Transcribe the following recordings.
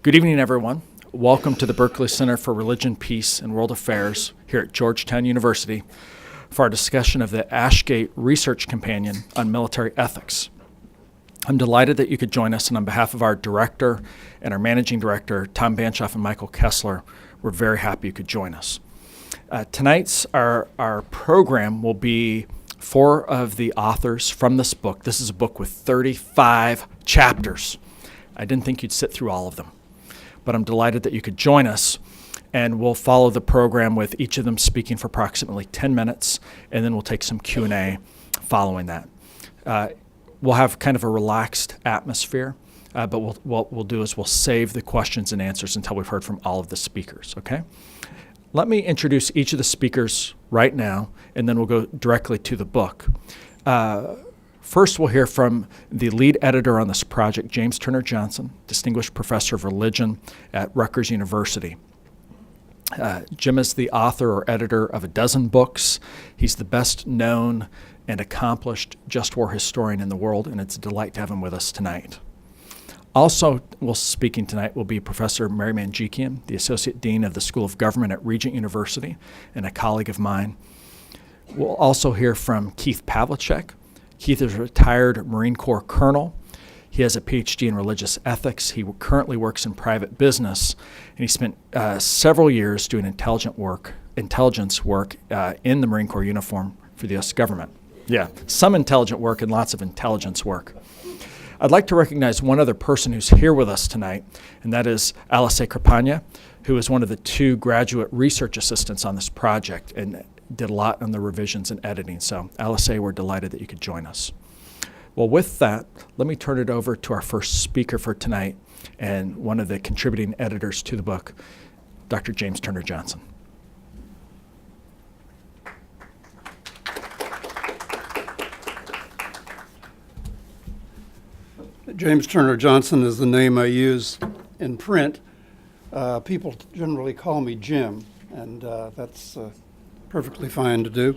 Good evening, everyone. Welcome to the Berkley Center for Religion, Peace, and World Affairs here at Georgetown University for our discussion of the Ashgate Research Companion on Military Ethics. I'm delighted that you could join us, and on behalf of our director and our managing director, Tom Banshoff and Michael Kessler, we're very happy you could join us. Tonight's our program will be four of the authors from this book. This is a book with 35 chapters. I didn't think you'd sit through all of them, but I'm delighted that you could join us, and we'll follow the program with each of them speaking for approximately 10 minutes, and then we'll take some Q&A following that. We'll have kind of a relaxed atmosphere, but what we'll do is we'll save the questions and answers until we've heard from all of the speakers, okay? Let me introduce each of the speakers right now, and then we'll go directly to the book. First, we'll hear from the lead editor on this project, James Turner Johnson, Distinguished Professor of Religion at Rutgers University. Jim is the author or editor of a dozen books. He's the best known and accomplished just war historian in the world, and it's a delight to have him with us tonight. Also, speaking tonight will be Professor Mary Manjikian, the Associate Dean of the School of Government at Regent University and a colleague of mine. We'll also hear from Keith Pavlischek. Keith is a retired Marine Corps colonel. He has a PhD in religious ethics. He currently works in private business, and he spent several years doing intelligence work in the Marine Corps uniform for the U.S. government. Yeah, some intelligent work and lots of intelligence work. I'd like to recognize one other person who's here with us tonight, and that is Ashgate Companion, who is one of the two graduate research assistants on this project and did a lot on the revisions and editing. So, Ashgate, we're delighted that you could join us. Well, with that, let me turn it over to our first speaker for tonight and one of the contributing editors to the book, Dr. James Turner Johnson. James Turner Johnson is the name I use in print. People generally call me Jim, and that's perfectly fine to do.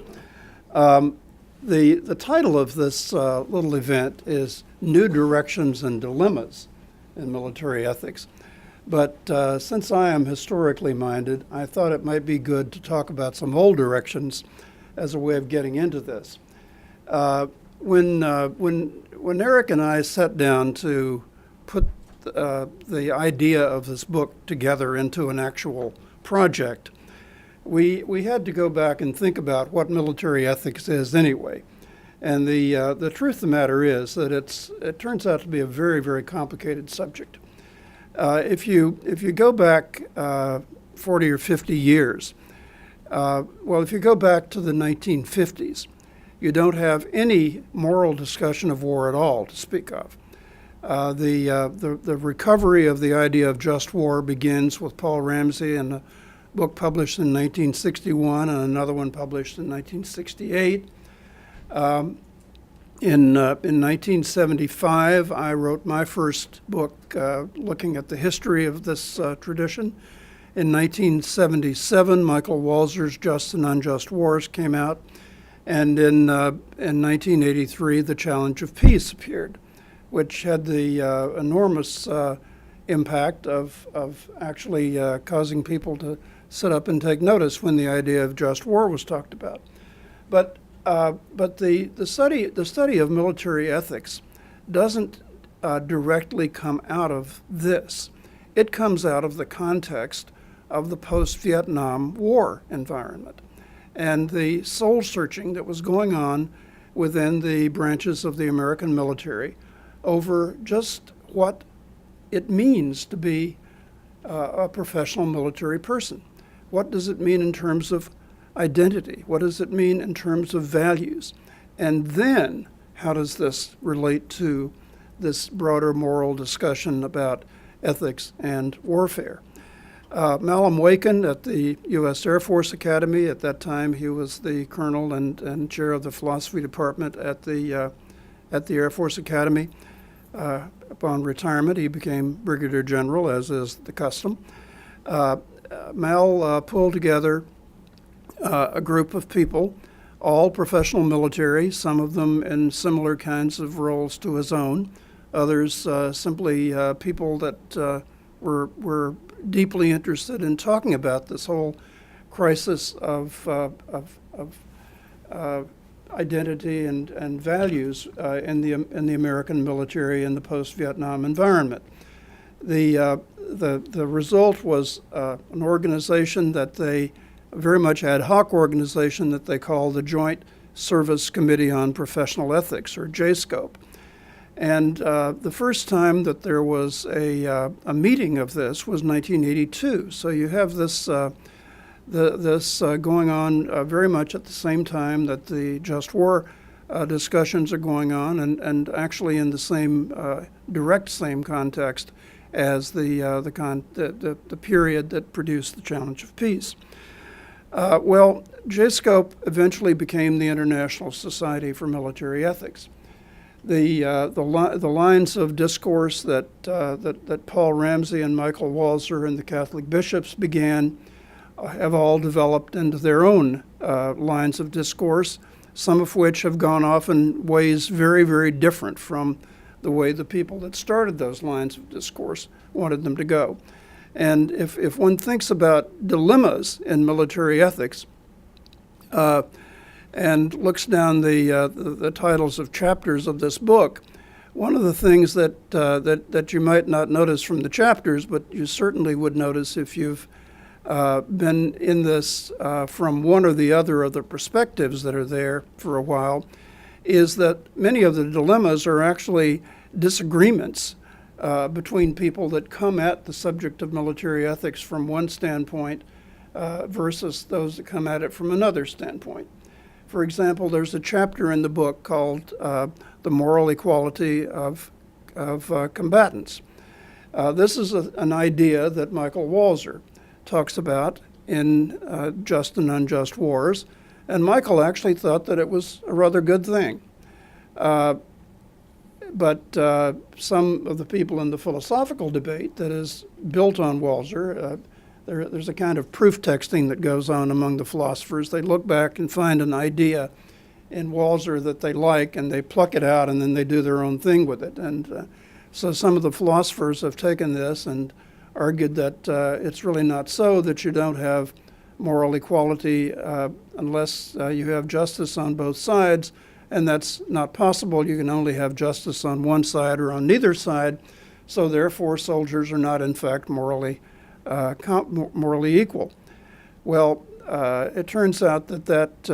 The title of this little event is New Directions and Dilemmas in Military Ethics. But since I am historically minded, I thought it might be good to talk about some old directions as a way of getting into this. When Eric and I sat down to put the idea of this book together into an actual project, we had to go back and think about what military ethics is anyway. And the truth of the matter is that it turns out to be a very, very complicated subject. If you go back 40 or 50 years, if you go back to the 1950s, you don't have any moral discussion of war at all to speak of. The recovery of the idea of just war begins with Paul Ramsey and a book published in 1961 and another one published in 1968. In 1975, I wrote my first book looking at the history of this tradition. In 1977, Michael Walzer's Just and Unjust Wars came out. And in 1983, The Challenge of Peace appeared, which had the enormous impact of actually causing people to sit up and take notice when the idea of just war was talked about. But the study of military ethics doesn't directly come out of this. It comes out of the context of the post-Vietnam War environment and the soul-searching that was going on within the branches of the American military over just what it means to be a professional military person. What does it mean in terms of identity? What does it mean in terms of values? And then how does this relate to this broader moral discussion about ethics and warfare? Malcolm Waken at the U.S. Air Force Academy. At that time, he was the colonel and chair of the philosophy department at the Air Force Academy. Upon retirement, he became brigadier general, as is the custom. Mal pulled together a group of people, all professional military, some of them in similar kinds of roles to his own, others simply people that were deeply interested in talking about this whole crisis of identity and values in the American military in the post-Vietnam environment. The result was an organization that they very much ad hoc organization that they call the Joint Service Committee on Professional Ethics, or JSCOPE. And the first time that there was a meeting of this was 1982. So you have this going on very much at the same time that the just war discussions are going on, and actually in the same direct same context as the period that produced the challenge of peace. Well, JSCOPE eventually became the International Society for Military Ethics. The lines of discourse that Paul Ramsey and Michael Walzer and the Catholic bishops began have all developed into their own lines of discourse, some of which have gone off in ways very, very different from the way the people that started those lines of discourse wanted them to go. And if one thinks about dilemmas in military ethics and looks down the titles of chapters of this book, one of the things that you might not notice from the chapters, but you certainly would notice if you've been in this from one or the other of the perspectives that are there for a while, is that many of the dilemmas are actually disagreements between people that come at the subject of military ethics from one standpoint versus those that come at it from another standpoint. For example, there's a chapter in the book called The Moral Equality of Combatants. This is an idea that Michael Walzer talks about in Just and Unjust Wars, and Michael actually thought that it was a rather good thing. But some of the people in the philosophical debate that is built on Walzer, there's a kind of proof texting that goes on among the philosophers. They look back and find an idea in Walzer that they like, and they pluck it out, and then they do their own thing with it. And so some of the philosophers have taken this and argued that it's really not so, that you don't have moral equality unless you have justice on both sides, and that's not possible. You can only have justice on one side or on neither side, so therefore soldiers are not in fact morally equal. Well, it turns out that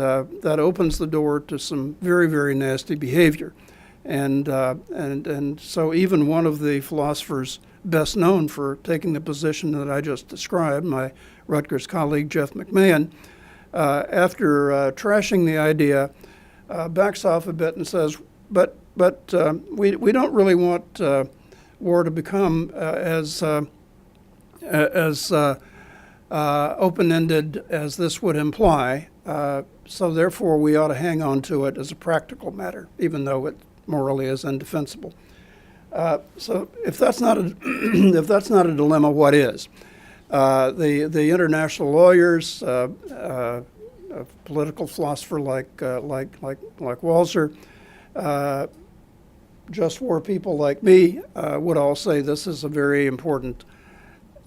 opens the door to some very, very nasty behavior. And so even one of the philosophers best known for taking the position that I just described, my Rutgers colleague Jeff McMahon, after trashing the idea, backs off a bit and says, but we don't really want war to become as open-ended as this would imply. So therefore, we ought to hang on to it as a practical matter, even though it morally is indefensible. So if that's not a if that's not a dilemma, what is? The international lawyers, a political philosopher like Walzer, just war people like me would all say this is a very important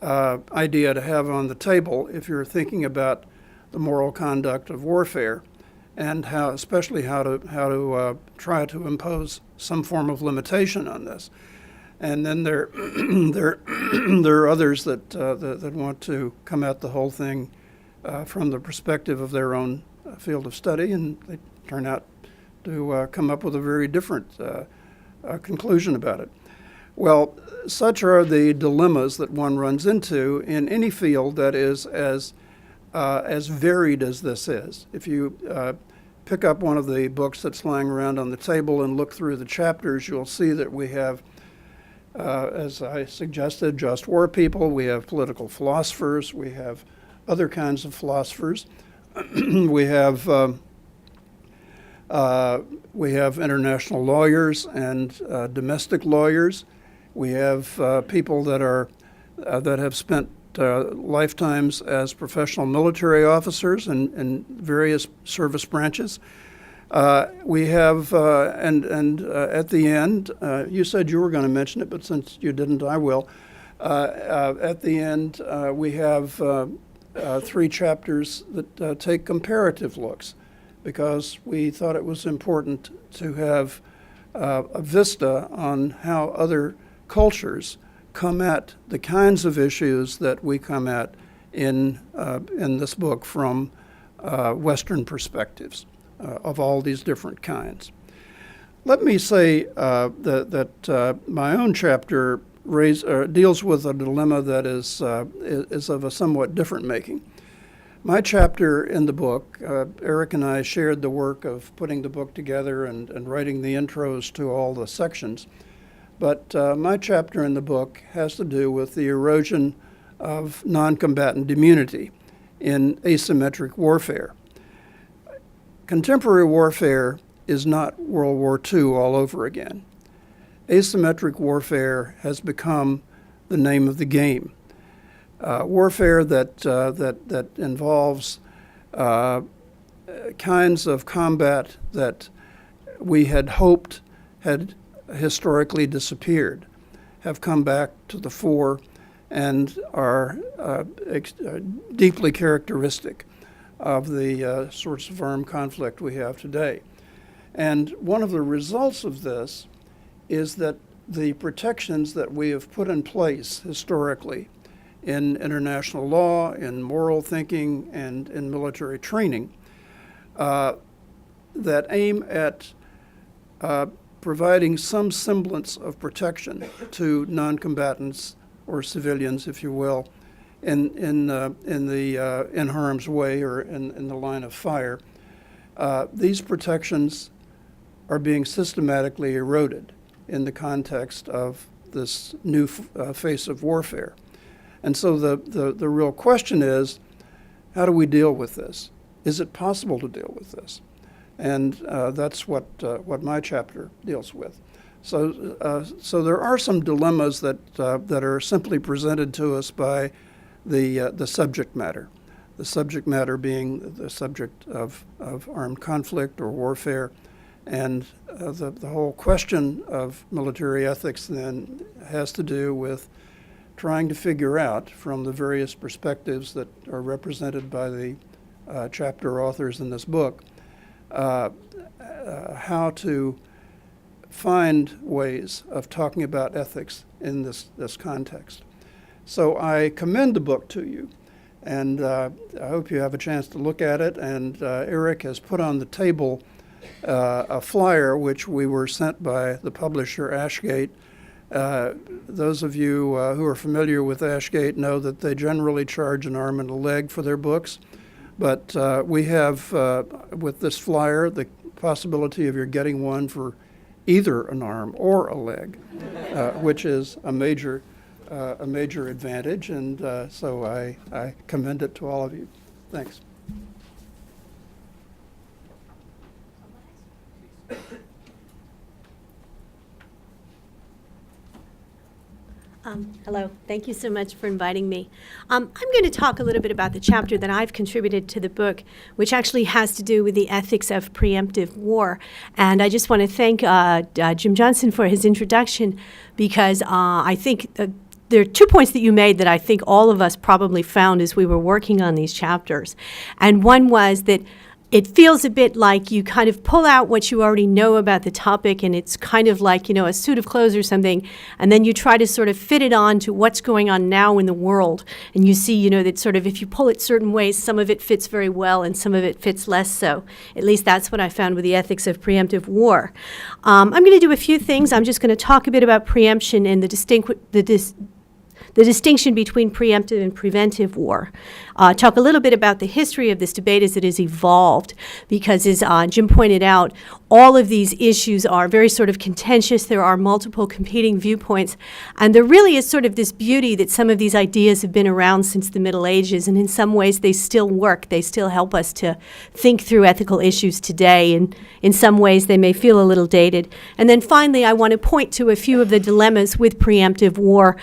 idea to have on the table if you're thinking about the moral conduct of warfare, and especially how to try to impose some form of limitation on this. And then there are others that want to come at the whole thing from the perspective of their own field of study, and they turn out to come up with a very different conclusion about it. Well, such are the dilemmas that one runs into in any field that is as varied as this is. If you pick up one of the books that's lying around on the table and look through the chapters, you'll see that we have, as I suggested, just war people, we have political philosophers, we have other kinds of philosophers, we have international lawyers and domestic lawyers. We have people that have spent lifetimes as professional military officers in various service branches. We have, and at the end, you said you were going to mention it, but since you didn't, I will. At the end, we have 3 chapters that take comparative looks, because we thought it was important to have a vista on how other cultures come at the kinds of issues that we come at in this book from Western perspectives of all these different kinds. Let me say that my own chapter deals with a dilemma that is of a somewhat different making. My chapter in the book, Eric and I shared the work of putting the book together and writing the intros to all the sections. But my chapter in the book has to do with the erosion of non-combatant immunity in asymmetric warfare. Contemporary warfare is not World War II all over again. Asymmetric warfare has become the name of the game. Warfare that involves kinds of combat that we had hoped had historically disappeared have come back to the fore and are deeply characteristic of the sorts of armed conflict we have today. And one of the results of this is that the protections that we have put in place historically in international law, in moral thinking, and in military training that aim at providing some semblance of protection to non-combatants or civilians, if you will, in harm's way or in the line of fire. These protections are being systematically eroded in the context of this new face of warfare. And so the real question is, how do we deal with this? Is it possible to deal with this? And that's what my chapter deals with. So there are some dilemmas that are simply presented to us by the subject matter. The subject matter being the subject of armed conflict or warfare. And the whole question of military ethics then has to do with trying to figure out, from the various perspectives that are represented by the chapter authors in this book, how to find ways of talking about ethics in this context. So I commend the book to you, and I hope you have a chance to look at it. And Eric has put on the table a flyer which we were sent by the publisher Ashgate. Those of you who are familiar with Ashgate know that they generally charge an arm and a leg for their books. But we have, with this flyer, the possibility of your getting one for either an arm or a leg, which is a major advantage. And so I commend it to all of you. Thanks. Hello. Thank you so much for inviting me. I'm going to talk a little bit about the chapter that I've contributed to the book, which actually has to do with the ethics of preemptive war. And I just want to thank Jim Johnson for his introduction, because I think there are 2 points that you made that I think all of us probably found as we were working on these chapters. And one was that it feels a bit like you kind of pull out what you already know about the topic, and it's kind of like, you know, a suit of clothes or something, and then you try to sort of fit it on to what's going on now in the world. And you see, you know, that sort of if you pull it certain ways, some of it fits very well and some of it fits less so. At least that's what I found with the ethics of preemptive war. I'm going to do a few things. I'm just going to talk a bit about preemption and the distinction between preemptive and preventive war. Talk a little bit about the history of this debate as it has evolved, because as Jim pointed out, all of these issues are very sort of contentious. There are multiple competing viewpoints, and there really is sort of this beauty that some of these ideas have been around since the Middle Ages, and in some ways they still work. They still help us to think through ethical issues today, and in some ways they may feel a little dated. And then finally, I want to point to a few of the dilemmas with preemptive war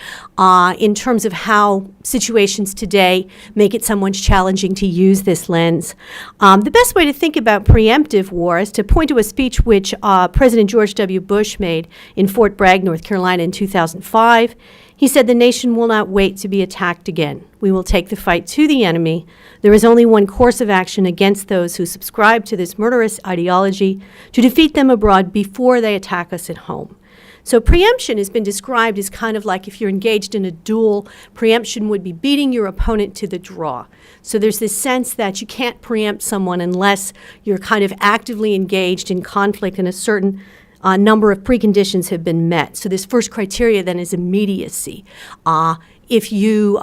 in terms of how situations today make it that someone's challenging to use this lens. The best way to think about preemptive war is to point to a speech which President George W. Bush made in Fort Bragg, North Carolina in 2005. He said, "The nation will not wait to be attacked again. We will take the fight to the enemy. There is only one course of action against those who subscribe to this murderous ideology, to defeat them abroad before they attack us at home." So preemption has been described as kind of like if you're engaged in a duel, preemption would be beating your opponent to the draw. So there's this sense that you can't preempt someone unless you're kind of actively engaged in conflict and a certain number of preconditions have been met. So this first criteria then is immediacy. If you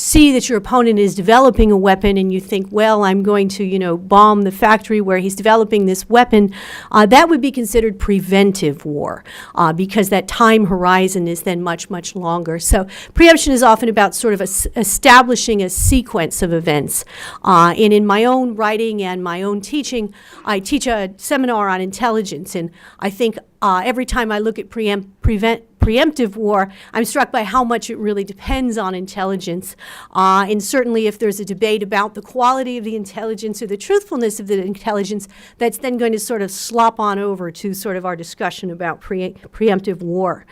see that your opponent is developing a weapon and you think, well, I'm going to, bomb the factory where he's developing this weapon, that would be considered preventive war because that time horizon is then much, much longer. So preemption is often about sort of establishing a sequence of events. And in my own writing and my own teaching, I teach a seminar on intelligence, and I think every time I look at preemptive war, I'm struck by how much it really depends on intelligence. And certainly if there's a debate about the quality of the intelligence or the truthfulness of the intelligence, that's then going to sort of slop on over to sort of our discussion about preemptive war.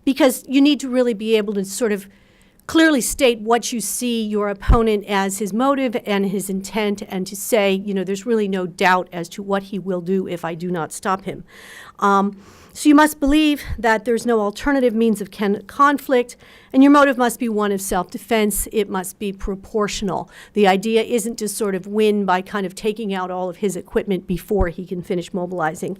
Because you need to really be able to sort of clearly state what you see your opponent as his motive and his intent, and to say, there's really no doubt as to what he will do if I do not stop him. So you must believe that there's no alternative means of conflict, and your motive must be one of self-defense. It must be proportional. The idea isn't to sort of win by kind of taking out all of his equipment before he can finish mobilizing.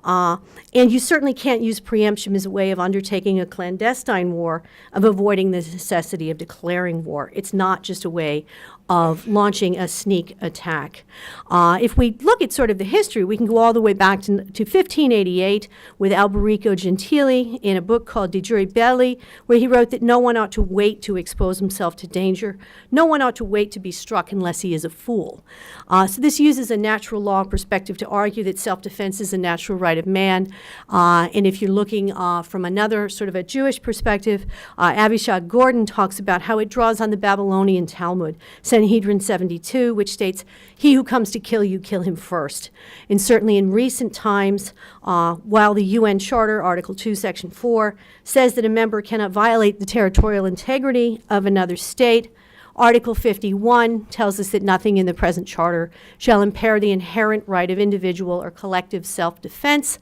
And you certainly can't use preemption as a way of undertaking a clandestine war, of avoiding the necessity of declaring war. It's not just a way of launching a sneak attack. If we look at sort of the history, we can go all the way back to 1588 with Alberico Gentili in a book called De Jure Belli, where he wrote that no one ought to wait to expose himself to danger. No one ought to wait to be struck unless he is a fool. So this uses a natural law perspective to argue that self-defense is a natural right of man. And if you're looking from another sort of a Jewish perspective, Avishai Gordon talks about how it draws on the Babylonian Talmud, Sanhedrin 72, which states, "He who comes to kill you, kill him first." And certainly in recent times, while the UN Charter, Article 2, Section 4, says that a member cannot violate the territorial integrity of another state, Article 51 tells us that nothing in the present charter shall impair the inherent right of individual or collective self-defense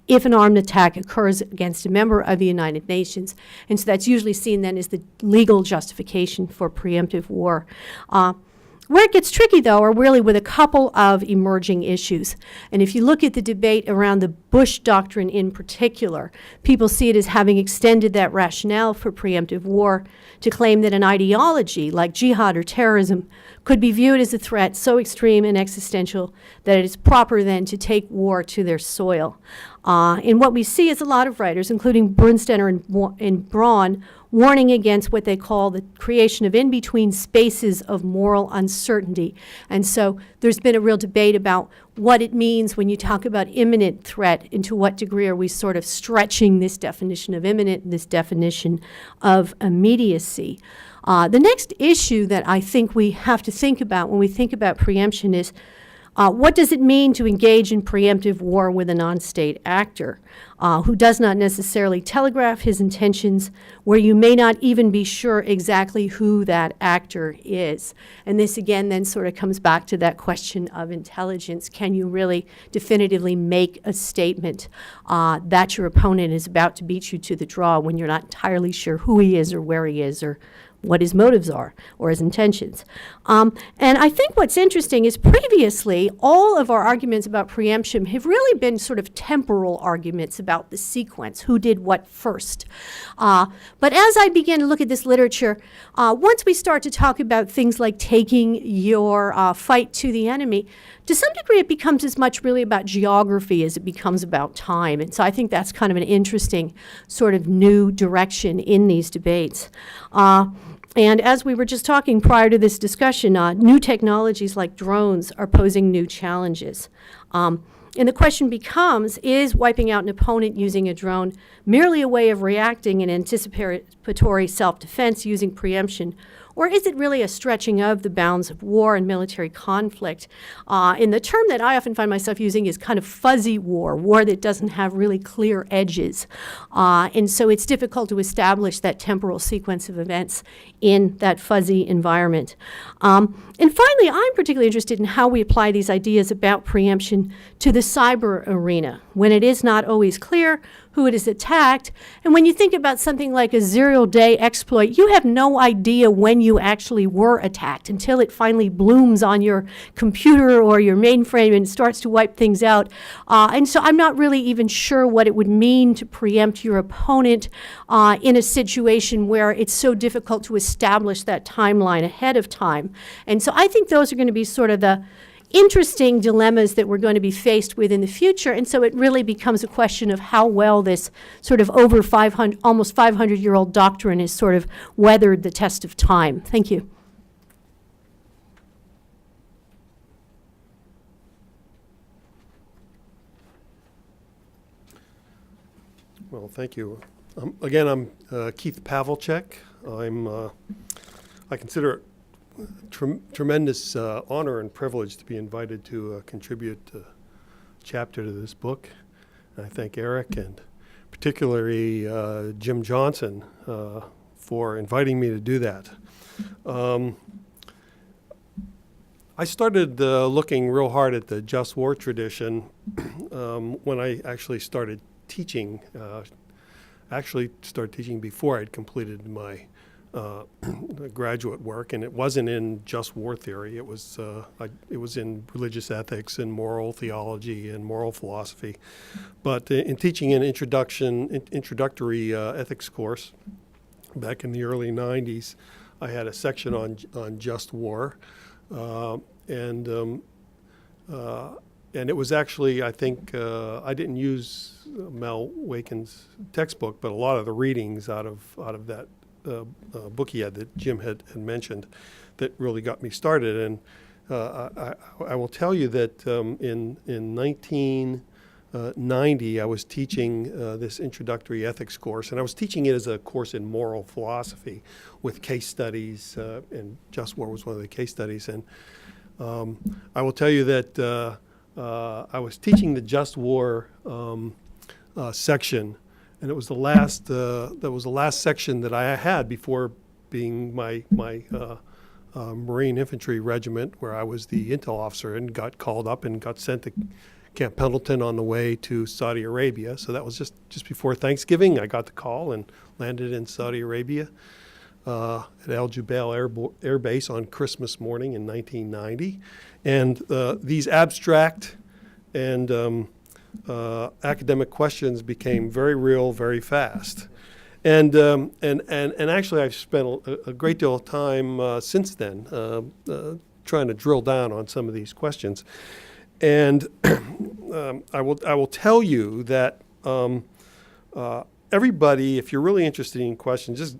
if an armed attack occurs against a member of the United Nations. And so that's usually seen then as the legal justification for preemptive war. Where it gets tricky, though, are really with a couple of emerging issues. And if you look at the debate around the Bush Doctrine in particular, people see it as having extended that rationale for preemptive war to claim that an ideology like jihad or terrorism could be viewed as a threat so extreme and existential that it is proper then to take war to their soil. And what we see is a lot of writers, including Brunstetter and Braun, warning against what they call the creation of in-between spaces of moral uncertainty. And so there's been a real debate about what it means when you talk about imminent threat, and to what degree are we sort of stretching this definition of imminent, this definition of immediacy. The next issue that I think we have to think about when we think about preemption is what does it mean to engage in preemptive war with a non-state actor who does not necessarily telegraph his intentions, where you may not even be sure exactly who that actor is? And this again then sort of comes back to that question of intelligence. Can you really definitively make a statement that your opponent is about to beat you to the draw when you're not entirely sure who he is or where he is or what his motives are or his intentions? And I think what's interesting is previously all of our arguments about preemption have really been sort of temporal arguments about the sequence, who did what first. But as I began to look at this literature, once we start to talk about things like taking your fight to the enemy, to some degree it becomes as much really about geography as it becomes about time. And so I think that's kind of an interesting sort of new direction in these debates. And as we were just talking prior to this discussion, new technologies like drones are posing new challenges. And the question becomes, is wiping out an opponent using a drone merely a way of reacting in anticipatory self-defense using preemption, Or is it really a stretching of the bounds of war and military conflict? And the term that I often find myself using is kind of fuzzy war that doesn't have really clear edges. And so it's difficult to establish that temporal sequence of events in that fuzzy environment. And finally, I'm particularly interested in how we apply these ideas about preemption to the cyber arena, when it is not always clear who it is attacked. And when you think about something like a zero-day exploit, you have no idea when you actually were attacked until it finally blooms on your computer or your mainframe and starts to wipe things out. And so I'm not really even sure what it would mean to preempt your opponent in a situation where it's so difficult to establish that timeline ahead of time. And so I think those are going to be sort of the interesting dilemmas that we're going to be faced with in the future. And so it really becomes a question of how well this sort of over 500, almost 500-year-old doctrine has sort of weathered the test of time. Thank you. Well, thank you. Again, I'm Keith Pavlischek. I consider it tremendous honor and privilege to be invited to contribute a chapter to this book. And I thank Eric and particularly Jim Johnson for inviting me to do that. I started looking real hard at the just war tradition when I actually started teaching. Actually started teaching before I'd completed my graduate work, and it wasn't in just war theory. It was in religious ethics and moral theology and moral philosophy. But in teaching an introductory ethics course back in the early 90s, I had a section on just war, and it was actually, I think, I didn't use Mel Wakin's textbook, but a lot of the readings out of that book he had that Jim had mentioned that really got me started. And I will tell you that in 1990, I was teaching this introductory ethics course, and I was teaching it as a course in moral philosophy with case studies, and just war was one of the case studies. And I will tell you that I was teaching the just war section, and it was the last section that I had before being my Marine Infantry Regiment, where I was the intel officer and got called up and got sent to Camp Pendleton on the way to Saudi Arabia. So that was just before Thanksgiving. I got the call and landed in Saudi Arabia at Al Jubail Air Base on Christmas morning in 1990. And these abstract and academic questions became very real very fast. And actually I've spent a great deal of time since then trying to drill down on some of these questions. And I will tell you that everybody, if you're really interested in questions, just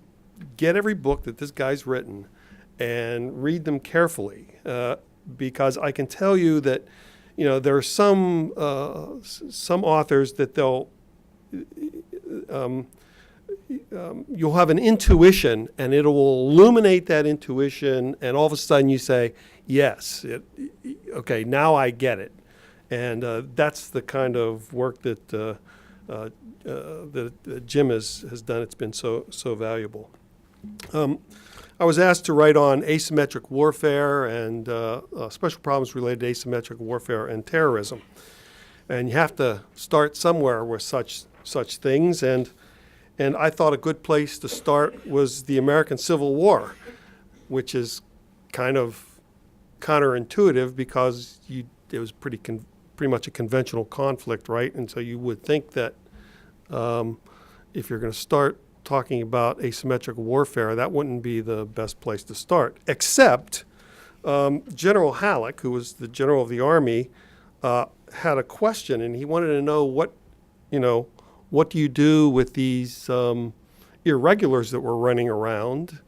get every book that this guy's written and read them carefully, because I can tell you that there are some authors that you'll have an intuition, and it will illuminate that intuition, and all of a sudden you say, yes, okay, now I get it. And that's the kind of work that Jim has done. It's been so valuable. I was asked to write on asymmetric warfare and special problems related to asymmetric warfare and terrorism. And you have to start somewhere with such things. And I thought a good place to start was the American Civil War, which is kind of counterintuitive because it was pretty much a conventional conflict, right? And so you would think that if you're going to start talking about asymmetric warfare, that wouldn't be the best place to start, except General Halleck, who was the general of the Army, had a question, and he wanted to know what do you do with these irregulars that were running around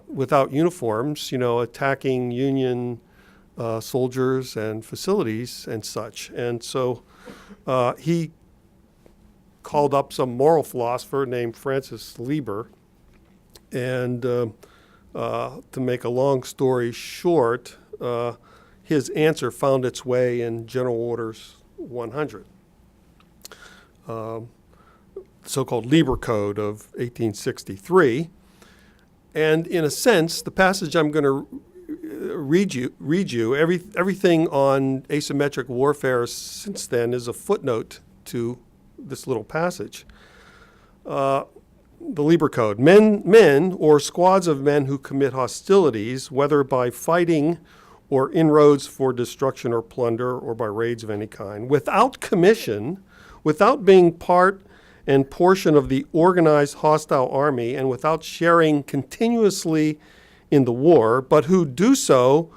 without uniforms, attacking Union soldiers and facilities and such. And so he called up some moral philosopher named Francis Lieber and To make a long story short, his answer found its way in General Orders 100, so-called Lieber Code of 1863. And in a sense, the passage I'm going to read you everything on asymmetric warfare since then is a footnote to this little passage. The Lieber Code: men or squads of men who commit hostilities, whether by fighting or inroads for destruction or plunder, or by raids of any kind, without commission, without being part and portion of the organized hostile army, and without sharing continuously in the war, but who do so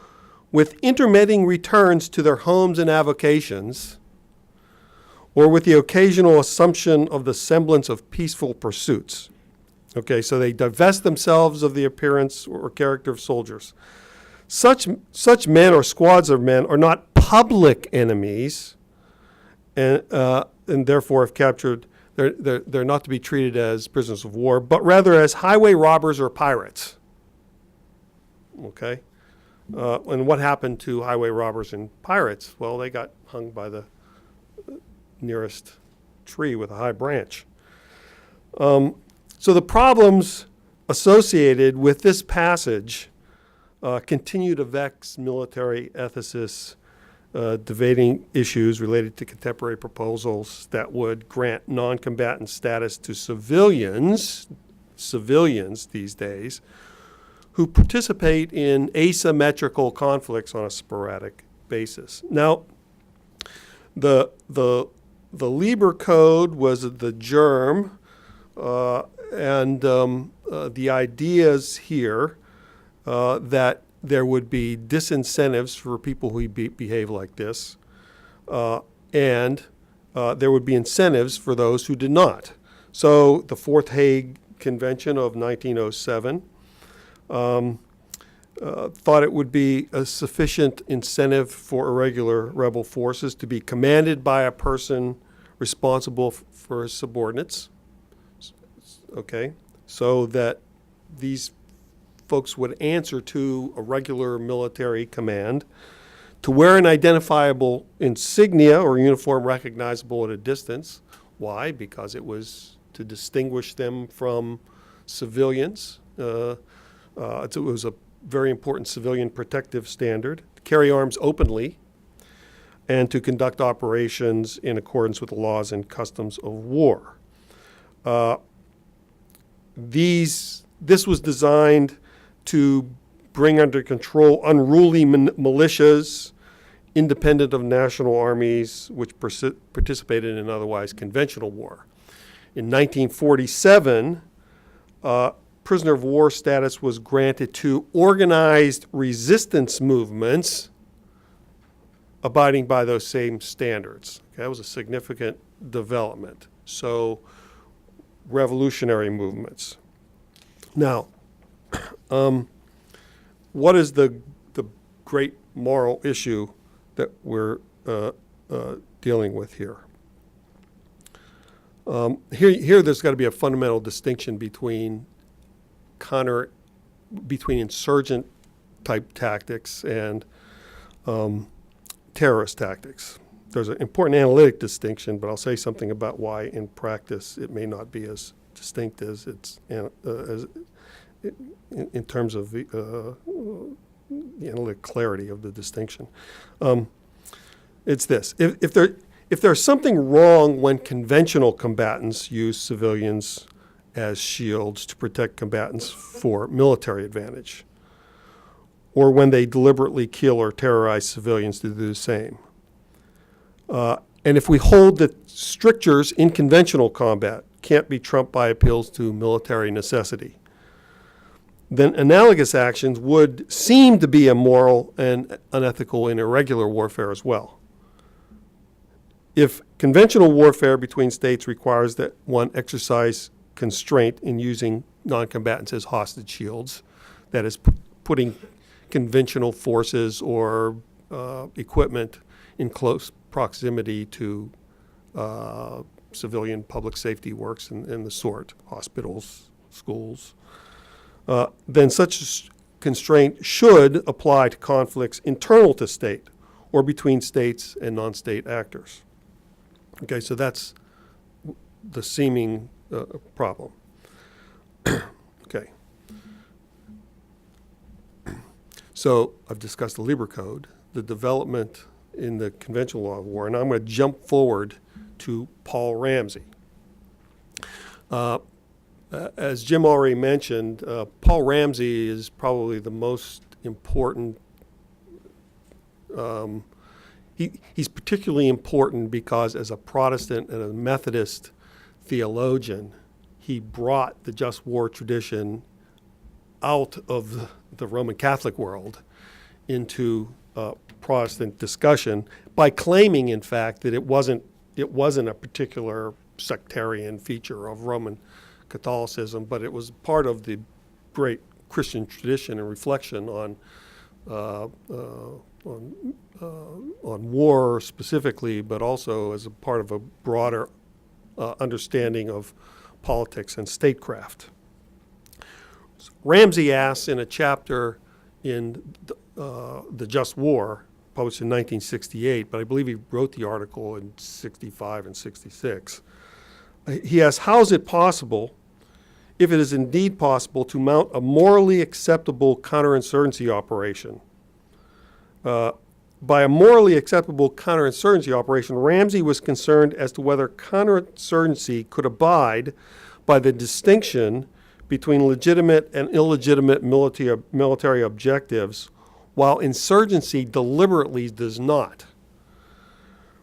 with intermitting returns to their homes and avocations, or with the occasional assumption of the semblance of peaceful pursuits. Okay, so they divest themselves of the appearance or character of soldiers. Such men or squads of men are not public enemies, and therefore, if captured, they're not to be treated as prisoners of war, but rather as highway robbers or pirates. Okay, and what happened to highway robbers and pirates? Well, they got hung by the nearest tree with a high branch. So the problems associated with this passage continue to vex military ethicists, debating issues related to contemporary proposals that would grant non-combatant status to civilians these days, who participate in asymmetrical conflicts on a sporadic basis. Now, the Lieber Code was the germ, and the ideas here that there would be disincentives for people who behave like this, and there would be incentives for those who did not. So the Fourth Hague Convention of 1907 thought it would be a sufficient incentive for irregular rebel forces to be commanded by a person responsible for his subordinates, okay, so that these folks would answer to a regular military command, to wear an identifiable insignia or uniform recognizable at a distance. Why? Because it was to distinguish them from civilians. It was a very important civilian protective standard. To carry arms openly, and to conduct operations in accordance with the laws and customs of war. This was designed to bring under control unruly militias, independent of national armies, which participated in otherwise conventional war. In 1947, prisoner of war status was granted to organized resistance movements abiding by those same standards. Okay, that was a significant development. So, revolutionary movements. Now, what is the great moral issue that we're dealing with here? Here there's got to be a fundamental distinction between insurgent type tactics and terrorist tactics. There's an important analytic distinction, but I'll say something about why in practice it may not be as distinct as it's in terms of the analytic clarity of the distinction. It's this: if there's something wrong when conventional combatants use civilians as shields to protect combatants for military advantage, or when they deliberately kill or terrorize civilians to do the same. And if we hold that strictures in conventional combat can't be trumped by appeals to military necessity, then analogous actions would seem to be immoral and unethical in irregular warfare as well. If conventional warfare between states requires that one exercise constraint in using non-combatants as hostage shields, that is, putting conventional forces or equipment in close proximity to civilian public safety works and the sort, hospitals, schools, then such constraint should apply to conflicts internal to state or between states and non-state actors. Okay, so that's the seeming problem. Okay. So I've discussed the Lieber Code, the development in the conventional law of war, and I'm going to jump forward to Paul Ramsey. As Jim already mentioned, Paul Ramsey is probably the most important. He's particularly important because as a Protestant and a Methodist theologian, he brought the just war tradition out of the Roman Catholic world into Protestant discussion by claiming, in fact, that it wasn't a particular sectarian feature of Roman Catholicism, but it was part of the great Christian tradition and reflection on war specifically, but also as a part of a broader understanding of politics and statecraft. Ramsey asks in a chapter in The Just War, published in 1968, but I believe he wrote the article in 65 and 66. He asks, how is it possible, if it is indeed possible, to mount a morally acceptable counterinsurgency operation? By a morally acceptable counterinsurgency operation, Ramsey was concerned as to whether counterinsurgency could abide by the distinction between legitimate and illegitimate military objectives, while insurgency deliberately does not.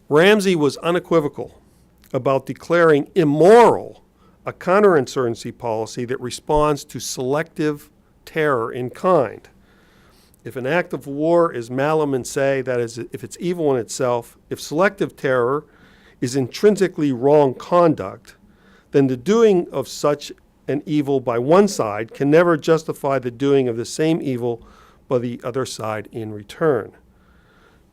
Ramsey was unequivocal about declaring immoral a counterinsurgency policy that responds to selective terror in kind. If an act of war is malum in se, that is, if it's evil in itself, if selective terror is intrinsically wrong conduct, then the doing of such an evil by one side can never justify the doing of the same evil by the other side in return.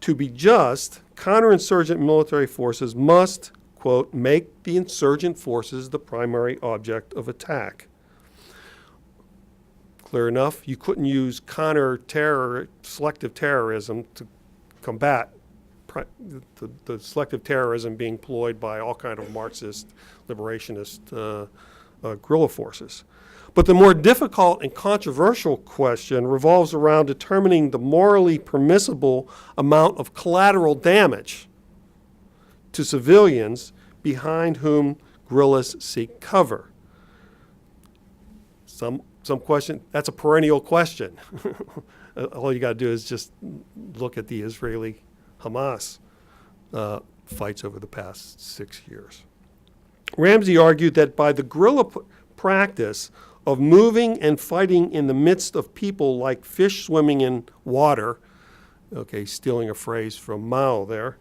To be just, counterinsurgent military forces must, quote, make the insurgent forces the primary object of attack. Clear enough? You couldn't use selective terrorism to combat the selective terrorism being employed by all kind of Marxist, liberationist guerrilla forces. But the more difficult and controversial question revolves around determining the morally permissible amount of collateral damage to civilians behind whom guerrillas seek cover. Some question, that's a perennial question. All you got to do is just look at the Israeli-Hamas fights over the past 6 years. Ramsey argued that by the guerrilla practice of moving and fighting in the midst of people like fish swimming in water, okay, stealing a phrase from Mao there,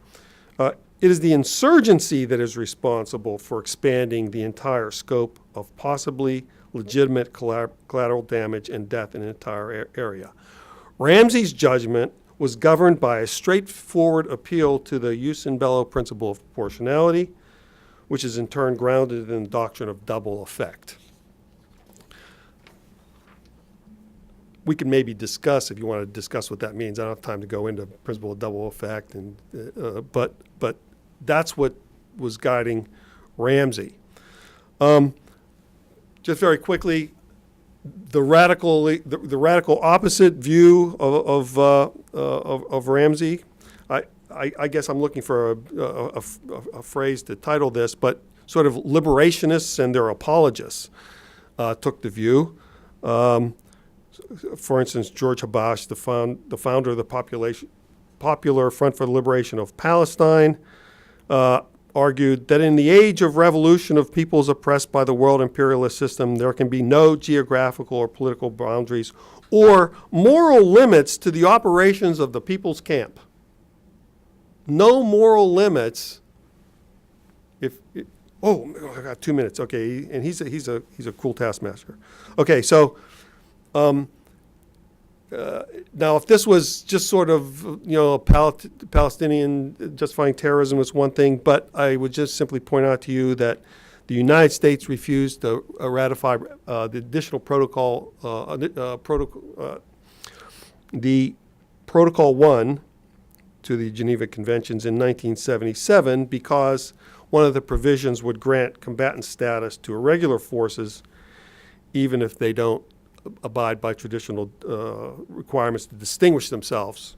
it is the insurgency that is responsible for expanding the entire scope of possibly legitimate collateral damage and death in an entire area. Ramsey's judgment was governed by a straightforward appeal to the jus in bello principle of proportionality, which is in turn grounded in the doctrine of double effect. We can maybe discuss, if you want to discuss what that means. I don't have time to go into principle of double effect, but that's what was guiding Ramsey. Just very quickly, the radical opposite view of Ramsey. I guess I'm looking for a phrase to title this, but sort of liberationists and their apologists took the view. For instance, George Habash, the founder of the Popular Front for the Liberation of Palestine, argued that in the age of revolution of peoples oppressed by the world imperialist system, there can be no geographical or political boundaries or moral limits to the operations of the people's camp. No moral limits. I got 2 minutes. Okay, and he's a cool taskmaster. Okay, so now if this was just sort of Palestinian justifying terrorism was one thing, but I would just simply point out to you that The United States refused to ratify the additional protocol, the Protocol 1 to the Geneva Conventions in 1977 because one of the provisions would grant combatant status to irregular forces even if they don't abide by traditional requirements to distinguish themselves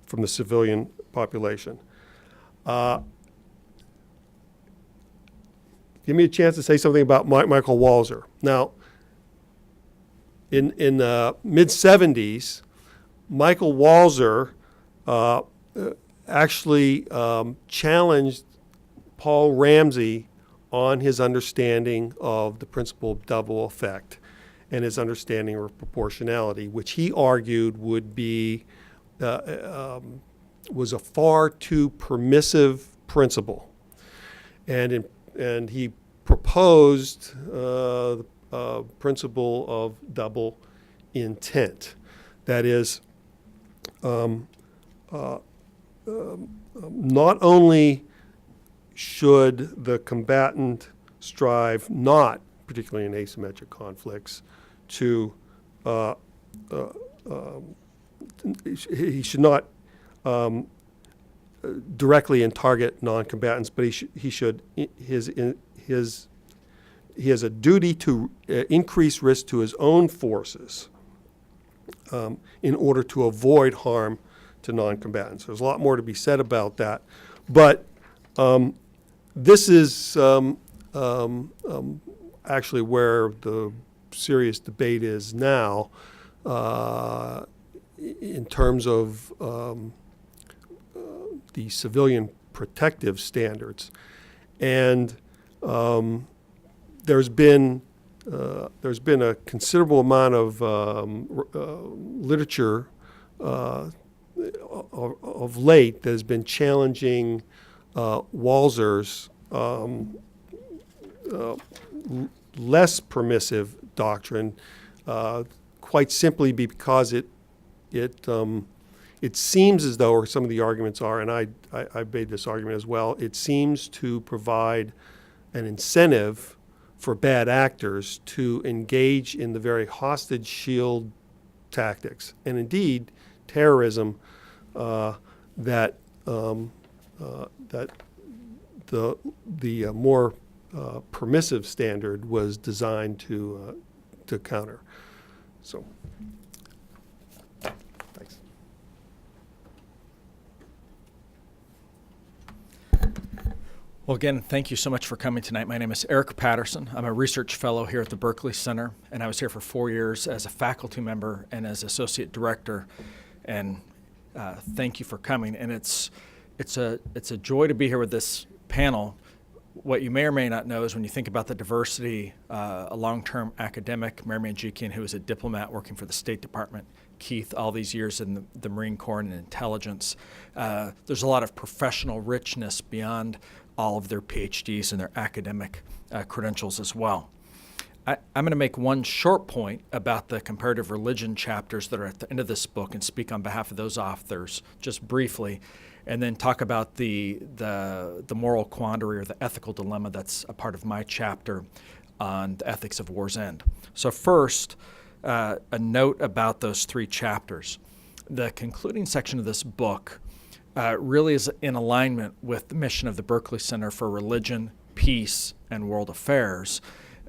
from the civilian population. Give me a chance to say something about Michael Walzer. Now, in mid-70s, Michael Walzer actually challenged Paul Ramsey on his understanding of the principle of double effect and his understanding of proportionality, which he argued would be was a far too permissive principle, and he proposed the principle of double intent. That is, not only should the combatant strive not, particularly in asymmetric conflicts, to he should not directly and target non-combatants, but he has a duty to increase risk to his own forces in order to avoid harm to non-combatants. There's a lot more to be said about that, but this is actually where the serious debate is now in terms of the civilian protective standards. And there's been a considerable amount of literature of late that has been challenging Walzer's less permissive doctrine, quite simply because it seems as though, or some of the arguments are, and I made this argument as well, it seems to provide an incentive for bad actors to engage in the very hostage shield tactics, and indeed terrorism that the more permissive standard was designed to counter. So, thanks. Well, again, thank you so much for coming tonight. My name is Eric Patterson. I'm a research fellow here at the Berkley Center, and I was here for 4 years as a faculty member and as associate director. And thank you for coming. And it's a joy to be here with this panel. What you may or may not know is when you think about the diversity, a long-term academic, Mary Manjikian, who was a diplomat working for the State Department, Keith, all these years in the Marine Corps and intelligence, there's a lot of professional richness beyond all of their PhDs and their academic credentials as well. I'm going to make one short point about the comparative religion chapters that are at the end of this book and speak on behalf of those authors just briefly, and then talk about the moral quandary or the ethical dilemma that's a part of my chapter on the ethics of war's end. So first, a note about those three chapters. The concluding section of this book really is in alignment with the mission of the Berkley Center for Religion, Peace, and World Affairs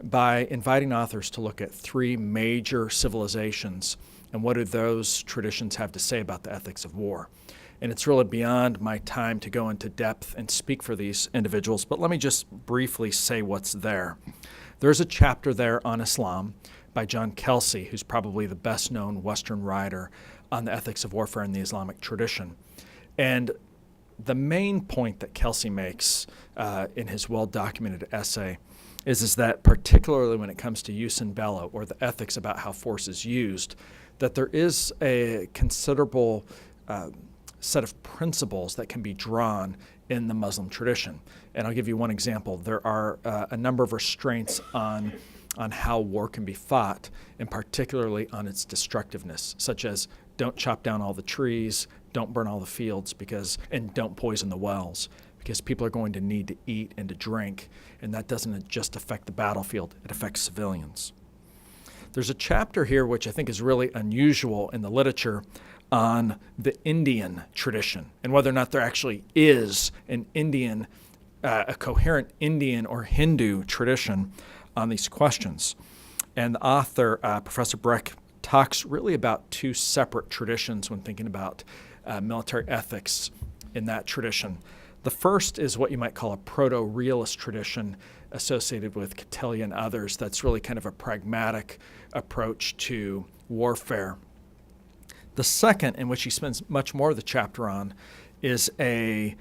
by inviting authors to look at three major civilizations and what do those traditions have to say about the ethics of war. And it's really beyond my time to go into depth and speak for these individuals, but let me just briefly say what's there. There's a chapter there on Islam by John Kelsey, who's probably the best-known Western writer on the ethics of warfare in the Islamic tradition. And the main point that Kelsey makes in his well-documented essay is that particularly when it comes to jus in bello, or the ethics about how force is used, that there is a considerable set of principles that can be drawn in the Muslim tradition. And I'll give you one example. There are a number of restraints on how war can be fought, and particularly on its destructiveness, such as don't chop down all the trees, don't burn all the fields, and don't poison the wells, because people are going to need to eat and to drink, and that doesn't just affect the battlefield, it affects civilians. There's a chapter here which I think is really unusual in the literature on the Indian tradition and whether or not there actually is an Indian, a coherent Indian or Hindu tradition on these questions. And the author, Professor Breck, talks really about two separate traditions when thinking about military ethics in that tradition. The first is what you might call a proto-realist tradition associated with Cattell and others. That's really kind of a pragmatic approach to warfare. The second, in which he spends much more of the chapter on, is the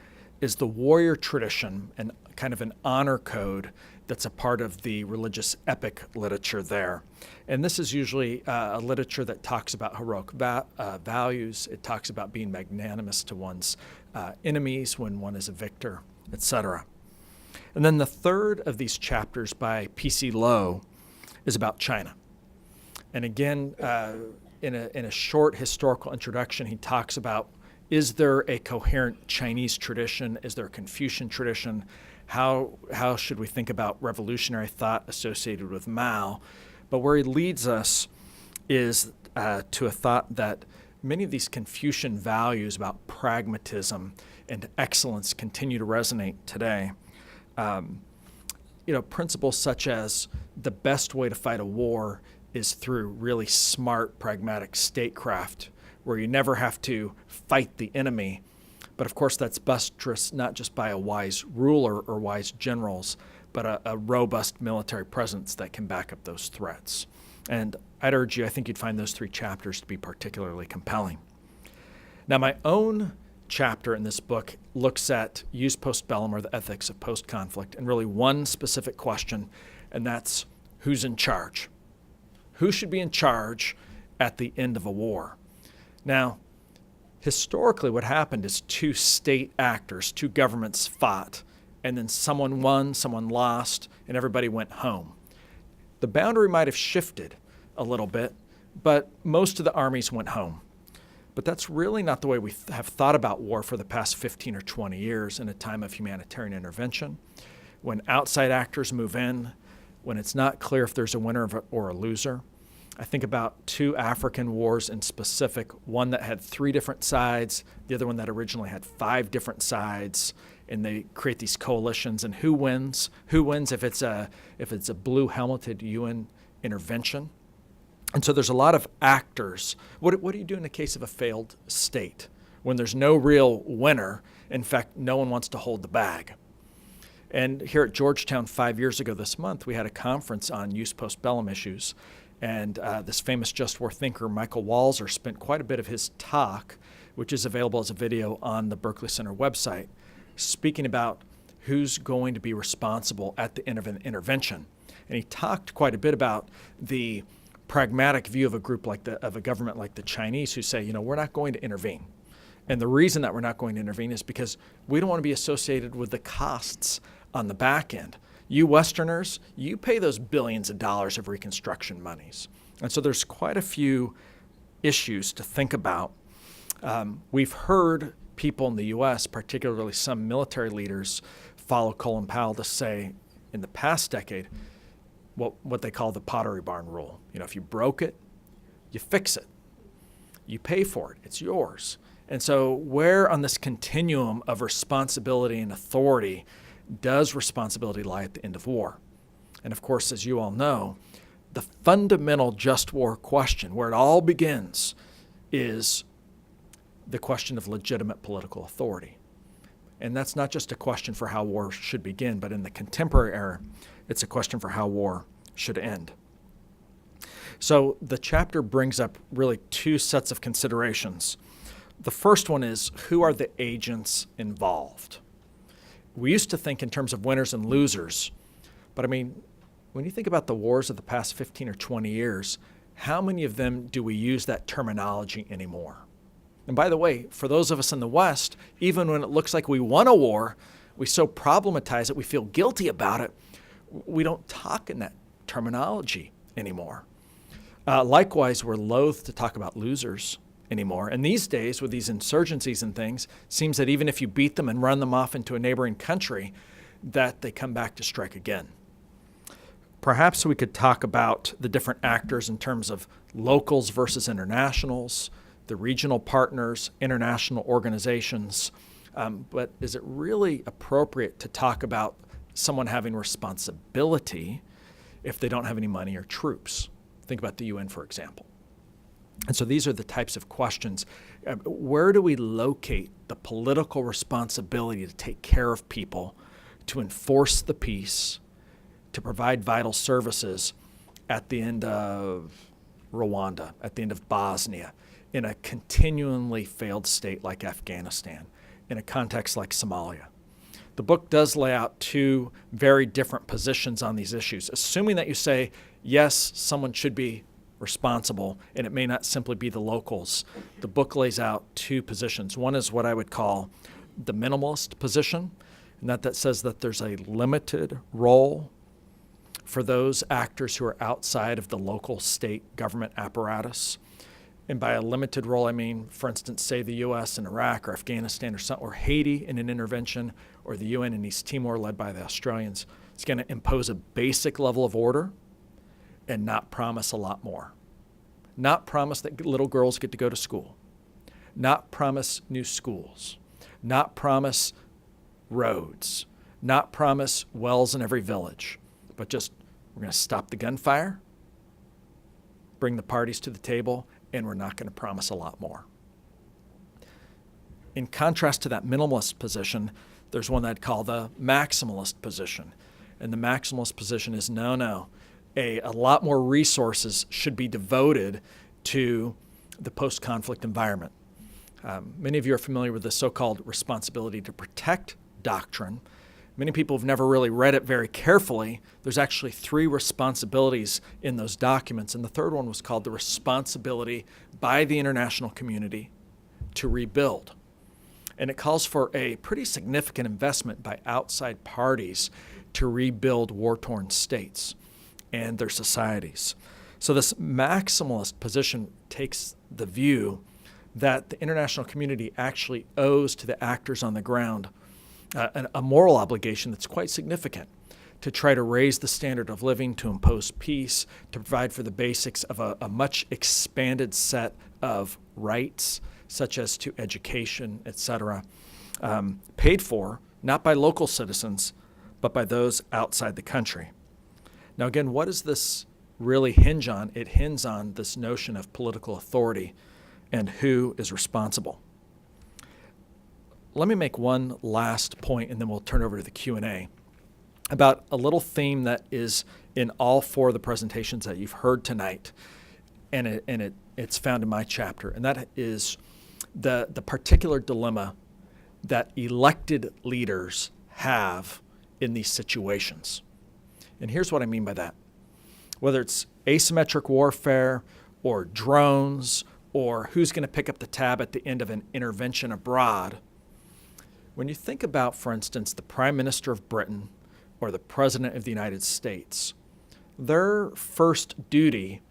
warrior tradition and kind of an honor code that's a part of the religious epic literature there. And this is usually a literature that talks about heroic values. It talks about being magnanimous to one's enemies when one is a victor, etc. And then the third of these chapters by P.C. Lowe is about China. And again, in a short historical introduction, he talks about, is there a coherent Chinese tradition? Is there a Confucian tradition? How should we think about revolutionary thought associated with Mao? But where he leads us is to a thought that many of these Confucian values about pragmatism and excellence continue to resonate today. Principles such as the best way to fight a war is through really smart, pragmatic statecraft, where you never have to fight the enemy. But of course, that's buttressed not just by a wise ruler or wise generals, but a robust military presence that can back up those threats. And I'd urge you, I think you'd find those three chapters to be particularly compelling. Now, my own chapter in this book looks at use postbellum, or the ethics of post-conflict, and really one specific question, and that's who's in charge? Who should be in charge at the end of a war? Now, historically, what happened is two state actors, two governments fought, and then someone won, someone lost, and everybody went home. The boundary might have shifted a little bit, but most of the armies went home. But that's really not the way we have thought about war for the past 15 or 20 years in a time of humanitarian intervention. When outside actors move in, when it's not clear if there's a winner or a loser. I think about two African wars in specific, one that had 3 different sides, the other one that originally had 5 different sides, and they create these coalitions. And who wins? Who wins if it's a blue helmeted UN intervention? And so there's a lot of actors. What do you do in the case of a failed state when there's no real winner? In fact, no one wants to hold the bag. And here at Georgetown 5 years ago this month, we had a conference on use postbellum issues. And this famous just war thinker, Michael Walzer, spent quite a bit of his talk, which is available as a video on the Berkley Center website, speaking about who's going to be responsible at the end of an intervention. And he talked quite a bit about the pragmatic view of a government like the Chinese, who say, we're not going to intervene. And the reason that we're not going to intervene is because we don't want to be associated with the costs on the back end. You Westerners, you pay those billions of dollars of reconstruction monies. And so there's quite a few issues to think about. We've heard people in the U.S., particularly some military leaders, follow Colin Powell to say in the past decade what they call the Pottery Barn rule. If you broke it, you fix it. You pay for it. It's yours. And so where on this continuum of responsibility and authority does responsibility lie at the end of war? And of course, as you all know, the fundamental just war question, where it all begins, is the question of legitimate political authority. And that's not just a question for how war should begin, but in the contemporary era, it's a question for how war should end. So the chapter brings up really 2 sets of considerations. The first one is, who are the agents involved? We used to think in terms of winners and losers, but when you think about the wars of the past 15 or 20 years, how many of them do we use that terminology anymore? And by the way, for those of us in the West, even when it looks like we won a war, we so problematize it, we feel guilty about it, we don't talk in that terminology anymore. Likewise, we're loath to talk about losers anymore. And these days, with these insurgencies and things, seems that even if you beat them and run them off into a neighboring country, that they come back to strike again. Perhaps we could talk about the different actors in terms of locals versus internationals, the regional partners, international organizations. But is it really appropriate to talk about someone having responsibility if they don't have any money or troops? Think about the UN, for example. And so these are the types of questions. Where do we locate the political responsibility to take care of people, to enforce the peace, to provide vital services at the end of Rwanda, at the end of Bosnia, in a continually failed state like Afghanistan, in a context like Somalia? The book does lay out two very different positions on these issues, assuming that you say, yes, someone should be responsible, and it may not simply be the locals. The book lays out two positions. One is what I would call the minimalist position, and that says that there's a limited role for those actors who are outside of the local state government apparatus. And by a limited role, I mean, for instance, say the U.S. in Iraq or Afghanistan or Haiti in an intervention, or the UN in East Timor led by the Australians. It's going to impose a basic level of order and not promise a lot more. Not promise that little girls get to go to school. Not promise new schools. Not promise roads. Not promise wells in every village. But just, we're going to stop the gunfire, bring the parties to the table, and we're not going to promise a lot more. In contrast to that minimalist position, there's one that I'd call the maximalist position. And the maximalist position is no. A lot more resources should be devoted to the post-conflict environment. Many of you are familiar with the so-called responsibility to protect doctrine. Many people have never really read it very carefully. There's actually 3 responsibilities in those documents, and the third one was called the responsibility by the international community to rebuild. And it calls for a pretty significant investment by outside parties to rebuild war-torn states and their societies. So this maximalist position takes the view that the international community actually owes to the actors on the ground a moral obligation that's quite significant to try to raise the standard of living, to impose peace, to provide for the basics of a much expanded set of rights, such as to education, etc., paid for not by local citizens, but by those outside the country. Now again, what does this really hinge on? It hinges on this notion of political authority and who is responsible. Let me make one last point, and then we'll turn over to the Q&A, about a little theme that is in all 4 of the presentations that you've heard tonight, and it's found in my chapter, and that is the particular dilemma that elected leaders have in these situations. And here's what I mean by that. Whether it's asymmetric warfare or drones or who's going to pick up the tab at the end of an intervention abroad, when you think about, for instance, the Prime Minister of Britain or the President of the United States, their first duty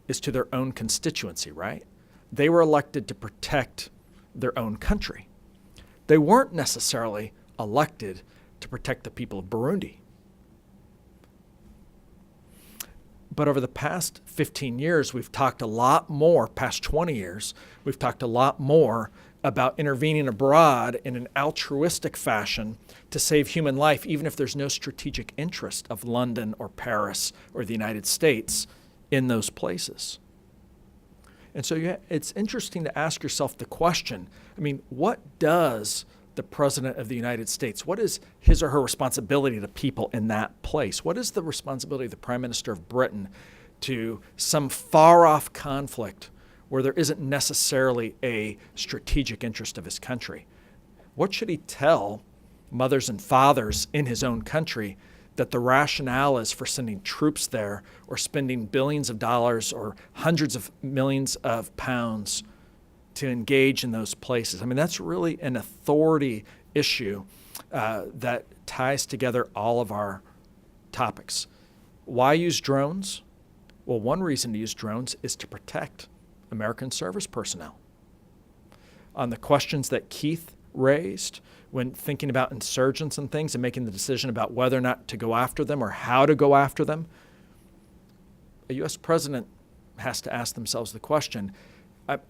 is to their own constituency, right? They were elected to protect their own country. They weren't necessarily elected to protect the people of Burundi. But over the past 15 years, we've talked a lot more, past 20 years, we've talked a lot more about intervening abroad in an altruistic fashion to save human life, even if there's no strategic interest of London or Paris or the United States in those places. And so it's interesting to ask yourself the question, what does the President of the United States, what is his or her responsibility to people in that place? What is the responsibility of the Prime Minister of Britain to some far-off conflict where there isn't necessarily a strategic interest of his country? What should he tell mothers and fathers in his own country that the rationale is for sending troops there or spending billions of dollars or hundreds of millions of pounds to engage in those places? That's really an authority issue that ties together all of our topics. Why use drones? Well, one reason to use drones is to protect American service personnel. on the questions that Keith raised when thinking about insurgents and things and making the decision about whether or not to go after them or how to go after them, a U.S. president has to ask themselves the question,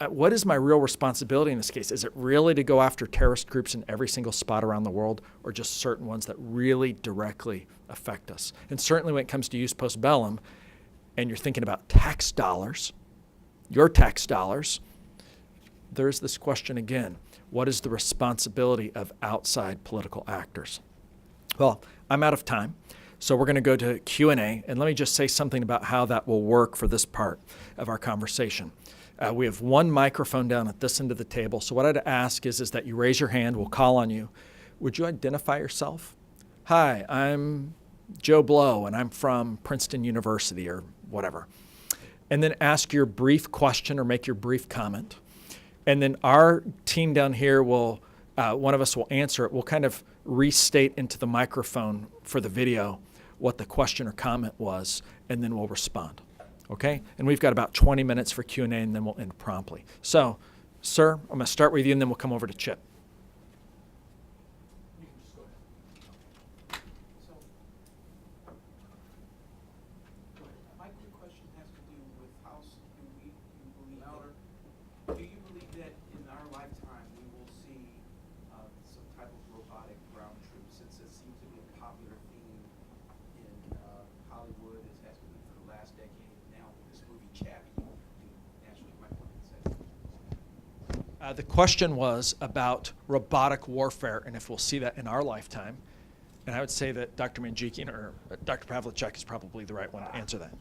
what is my real responsibility in this case? Is it really to go after terrorist groups in every single spot around the world, or just certain ones that really directly affect us? And certainly when it comes to use post bellum, and you're thinking about tax dollars, your tax dollars, there's this question again. What is the responsibility of outside political actors? Well, I'm out of time, so we're going to go to Q&A, and let me just say something about how that will work for this part of our conversation. We have one microphone down at this end of the table, so what I'd ask is that you raise your hand, we'll call on you. Would you identify yourself? Hi, I'm Joe Blow, and I'm from Princeton University, or whatever. And then ask your brief question or make your brief comment. And then our team down here will, one of us will answer it. We'll kind of restate into the microphone for the video what the question or comment was, and then we'll respond. Okay? And we've got about 20 minutes for Q&A, and then we'll end promptly. So, sir, I'm going to start with you, and then we'll come over to Chip. My quick question has to do with how do you believe that in our lifetime we will see some type of robotic ground troops, since it seems to be a popular theme in Hollywood, as has been for the last decade. Now with this movie Chappie, naturally my point is that. The question was about robotic warfare and if we'll see that in our lifetime. And I would say that Dr. Manjikian or Dr. Pavlischek is probably the right one to answer that.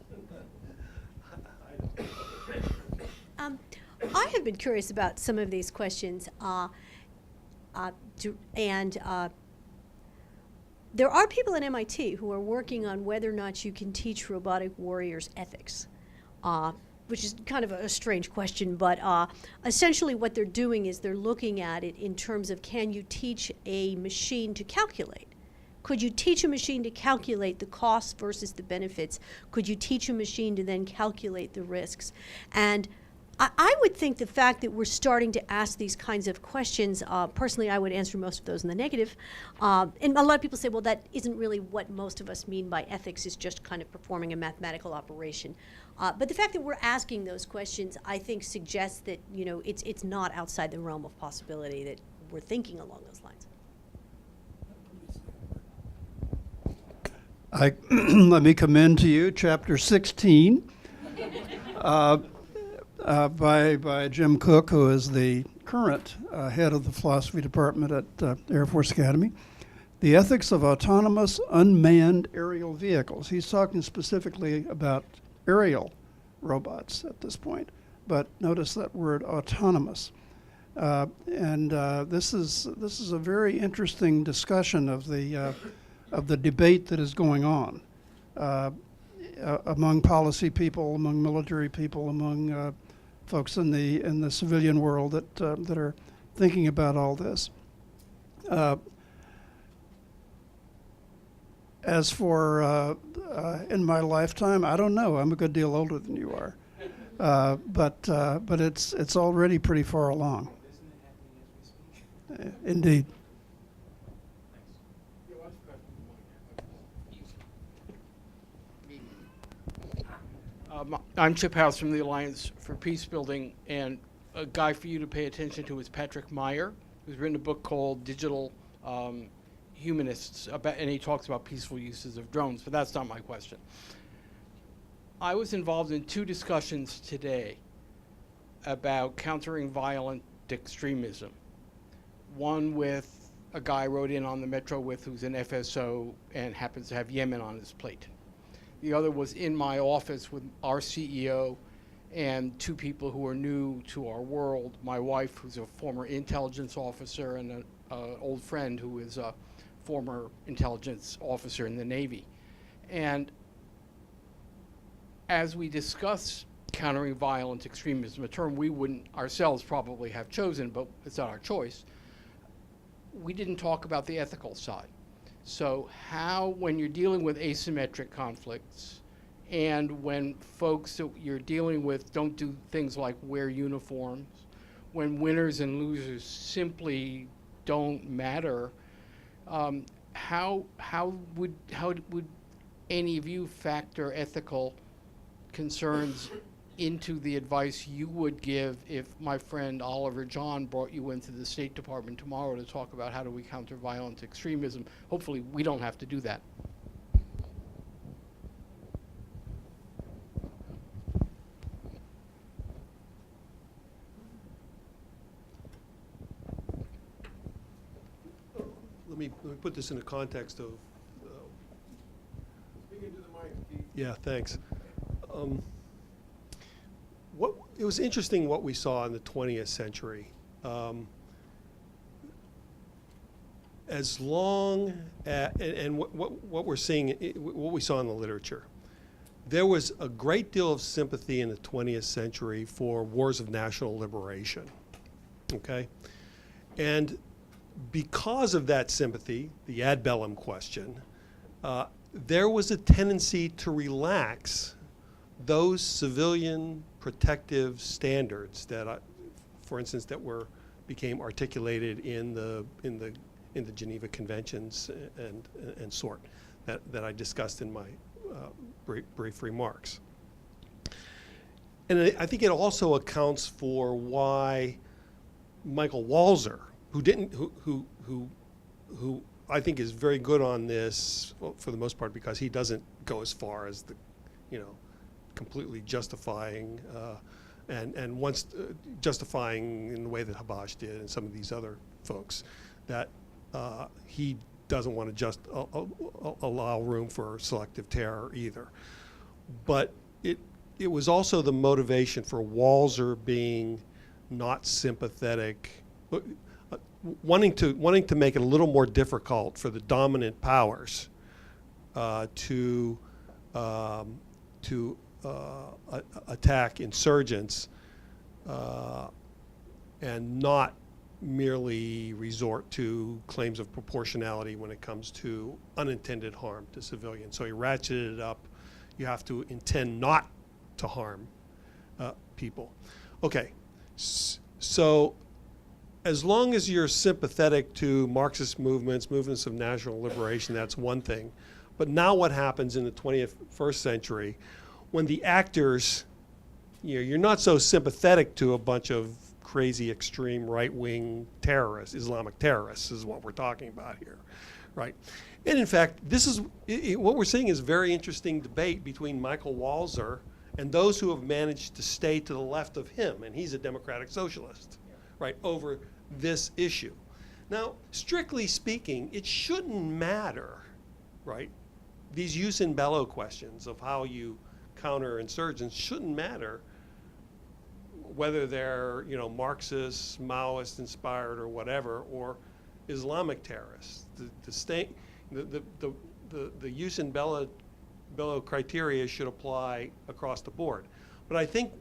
I have been curious about some of these questions, there are people at MIT who are working on whether or not you can teach robotic warriors ethics, which is kind of a strange question, but essentially what they're doing is they're looking at it in terms of, can you teach a machine to calculate? Could you teach a machine to calculate the costs versus the benefits? Could you teach a machine to then calculate the risks? And I would think the fact that we're starting to ask these kinds of questions, personally I would answer most of those in the negative. And a lot of people say, well, that isn't really what most of us mean by ethics, is just kind of performing a mathematical operation. But the fact that we're asking those questions, I think, suggests that, you know, it's not outside the realm of possibility, that we're thinking along those lines. Let me commend to you Chapter 16 by Jim Cook, who is the current head of the philosophy department at Air Force Academy. The ethics of autonomous unmanned aerial vehicles. He's talking specifically about aerial robots at this point, but notice that word autonomous. This is a very interesting discussion of the debate that is going on among policy people, among military people, among folks in the civilian world that are thinking about all this. As for in my lifetime, I don't know. I'm a good deal older than you are, but it's already pretty far along. Indeed. I'm Chip House from the Alliance for Peace Building, and a guy for you to pay attention to is Patrick Meyer, who's written a book called Digital Humanists, and he talks about peaceful uses of drones, but that's not my question. I was involved in 2 discussions today about countering violent extremism. One with a guy I rode in on the metro with who's an FSO and happens to have Yemen on his plate. The other was in my office with our CEO and 2 people who are new to our world. My wife, who's a former intelligence officer, and an old friend who is a former intelligence officer in the Navy. And as we discuss countering violent extremism, a term we wouldn't ourselves probably have chosen, but it's not our choice, we didn't talk about the ethical side. So how, when you're dealing with asymmetric conflicts, and when folks that you're dealing with don't do things like wear uniforms, when winners and losers simply don't matter, how would any of you factor ethical concerns into the advice you would give if my friend Oliver John brought you into the State Department tomorrow to talk about how do we counter violent extremism? Hopefully we don't have to do that. Let me put this in the context of. Speaking to the mic, Keith. Yeah, thanks. It was interesting what we saw in the 20th century. As long as, and what we're seeing, what we saw in the literature, there was a great deal of sympathy in the 20th century for wars of national liberation, okay? And because of that sympathy, the ad bellum question, there was a tendency to relax those civilian protective standards that, for instance, that became articulated in the Geneva Conventions and sort that I discussed in my brief remarks. And I think it also accounts for why Michael Walzer, who I think is very good on this, well, for the most part, because he doesn't go as far as completely justifying and once justifying in the way that Habash did and some of these other folks, that he doesn't want to just allow room for selective terror either. But it was also the motivation for Walzer being not sympathetic, wanting to make it a little more difficult for the dominant powers to attack insurgents and not merely resort to claims of proportionality when it comes to unintended harm to civilians. So he ratcheted it up. You have to intend not to harm people. Okay, so as long as you're sympathetic to Marxist movements of national liberation, that's one thing. But now what happens in the 21st century when the actors, you're not so sympathetic to a bunch of crazy extreme right-wing terrorists, Islamic terrorists is what we're talking about here, right? And in fact, this is, what we're seeing is a very interesting debate between Michael Walzer and those who have managed to stay to the left of him, and he's a democratic socialist, right, over this issue. Now, strictly speaking, it shouldn't matter, right? These jus in bello questions of how you counter insurgents shouldn't matter whether they're, Marxist, Maoist inspired or whatever, or Islamic terrorists. The jus in bello criteria should apply across the board. But I think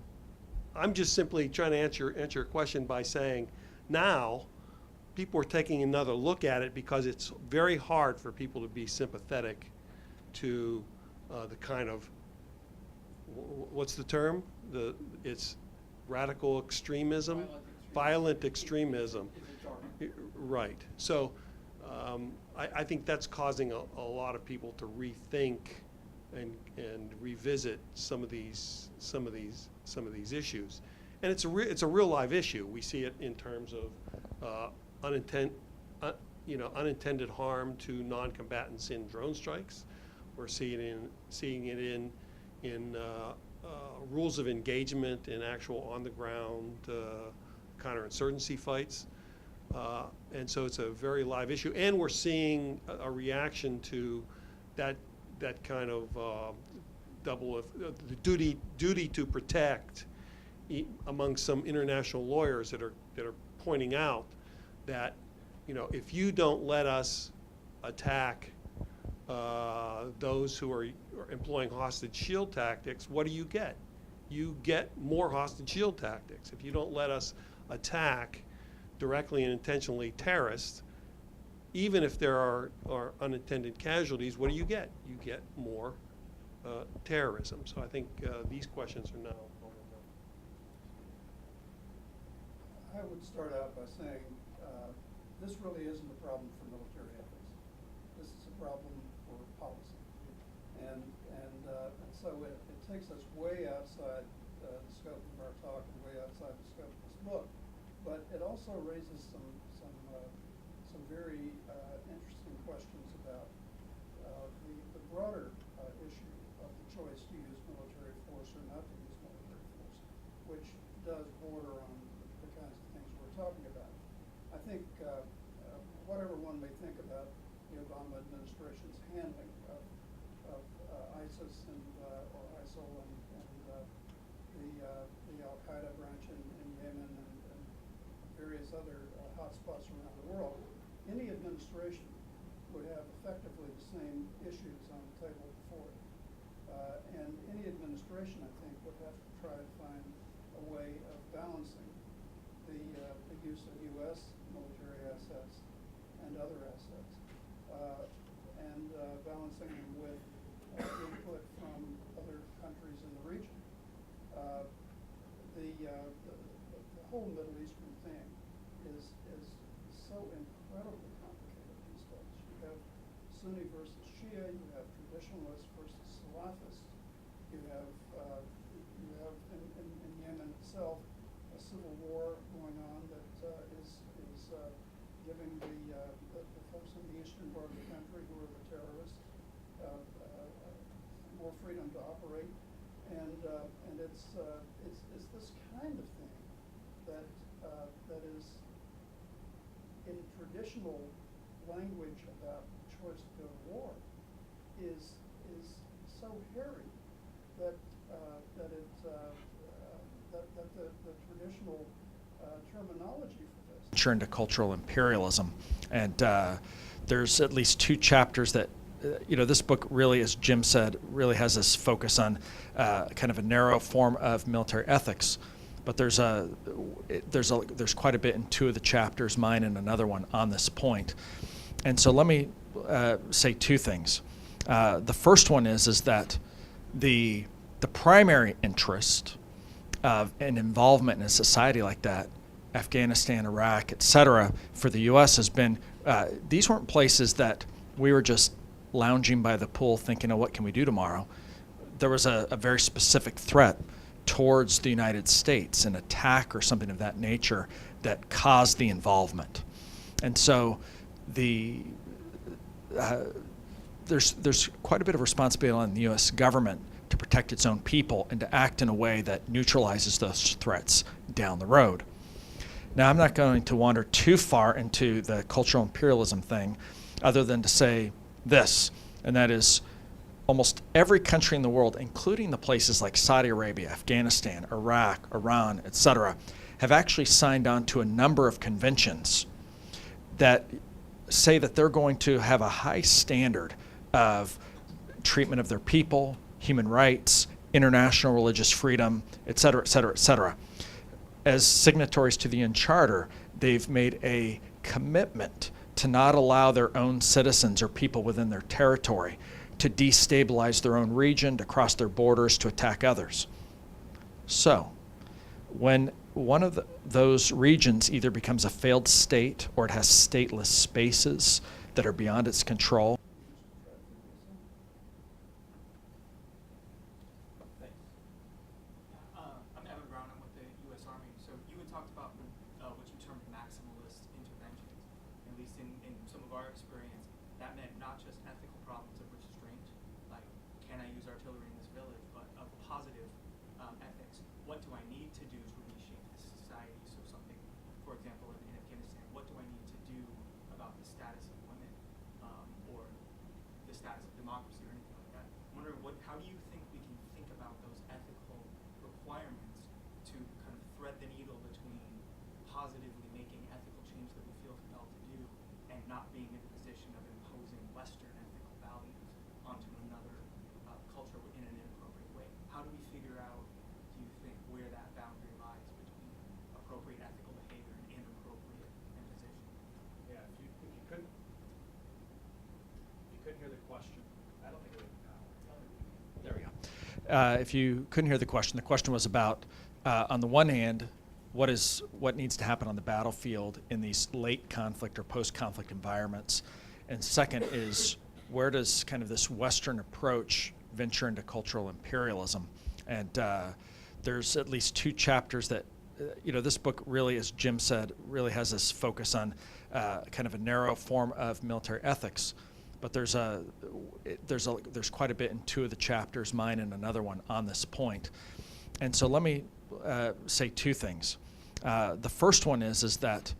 I'm just simply trying to answer your question by saying now people are taking another look at it because it's very hard for people to be sympathetic to the kind of, what's the term? It's radical extremism, violent extremism. Right. So I think that's causing a lot of people to rethink and revisit some of these issues, and it's a real live issue. We see it in terms of unintended harm to non-combatants in drone strikes. We're seeing it in rules of engagement in actual on-the-ground counterinsurgency fights. And so it's a very live issue. And we're seeing a reaction to that kind of the duty to protect among some international lawyers that are pointing out that, if you don't let us attack those who are employing hostage shield tactics, what do you get? You get more hostage shield tactics. If you don't let us attack directly and intentionally terrorists, even if there are unintended casualties, what do you get? You get more terrorism. So I think these questions are now. I would start out by saying this really isn't a problem for military ethics. This is a problem for policy. And so it takes us way outside the scope of our talk and way outside the scope of this book. But it also raises some very interesting questions about the broader issue of the choice to use military force or not to use military force, which does border on the kinds of things we're talking about. I think whatever one may think about the Obama administration's handling of ISIS and or ISIL and the Al-Qaeda branch in Yemen and various other hotspots around the world, any administration would have effectively the same issues on the table before it. And any administration, I think, would have to try to find a way of balancing the use of U.S. military assets and other assets, and balancing them with input from other countries in the region. The whole Middle Eastern thing is so incredibly complicated these days. You have Sunni versus Shia, you have traditionalists versus Salafists, you have in Yemen itself a civil war going on that is giving the folks in the eastern part of the country who are the terrorists more freedom to operate, and it's this kind of thing that is in traditional language about choice to go to war is so hairy that the traditional terminology for this Into cultural imperialism, and there's at least two chapters that this book really, as Jim said, really has this focus on kind of a narrow form of military ethics. But there's quite a bit in two of the chapters, mine and another one, on this point. And so let me say two things. The first one is that the primary interest of an involvement in a society like that, Afghanistan, Iraq, et cetera, for the U.S. has been, these weren't places that we were just lounging by the pool thinking, oh, what can we do tomorrow? There was a very specific threat towards the United States, an attack or something of that nature that caused the involvement. And so there's quite a bit of responsibility on the U.S. government to protect its own people and to act in a way that neutralizes those threats down the road. Now, I'm not going to wander too far into the cultural imperialism thing other than to say this, and that is almost every country in the world, including the places like Saudi Arabia, Afghanistan, Iraq, Iran, et cetera, have actually signed on to a number of conventions that say that they're going to have a high standard of treatment of their people, human rights, international religious freedom, et cetera, et cetera, et cetera. As signatories to the UN Charter, they've made a commitment to not allow their own citizens or people within their territory to destabilize their own region, to cross their borders, to attack others. So, when one of those regions either becomes a failed state or it has stateless spaces that are beyond its control, I'm Evan Brown. I'm with the U.S. Army. So you had talked about what you termed maximalist interventions. At least in some of our experience, that meant not just ethical problems of restraint, like can I use artillery in this village, but of positive ethics. What do I need to do to reshape this society? So something, for example, in Afghanistan, what do I need to do about the status of women or the status of democracy or anything like that? I'm wondering, how do you think we can think about those ethical requirements to kind of thread the needle between positively making ethical change that we feel compelled to do and not being in the position of imposing Western ethical values onto another culture in an inappropriate way? How do we figure out, do you think, where that boundary lies between appropriate ethical behavior and inappropriate imposition? yeah, if you couldn't hear the question, I don't think it would. There we go. If you couldn't hear the question was about, on the one hand, what needs to happen on the battlefield in these late conflict or post-conflict environments, and second is where does kind of this Western approach venture into cultural imperialism? And there's at least 2 chapters that, this book really, as Jim said, really has this focus on kind of a narrow form of military ethics. But there's quite a bit in 2 of the chapters, mine and another one, on this point. And so let me say 2 things. The first one is that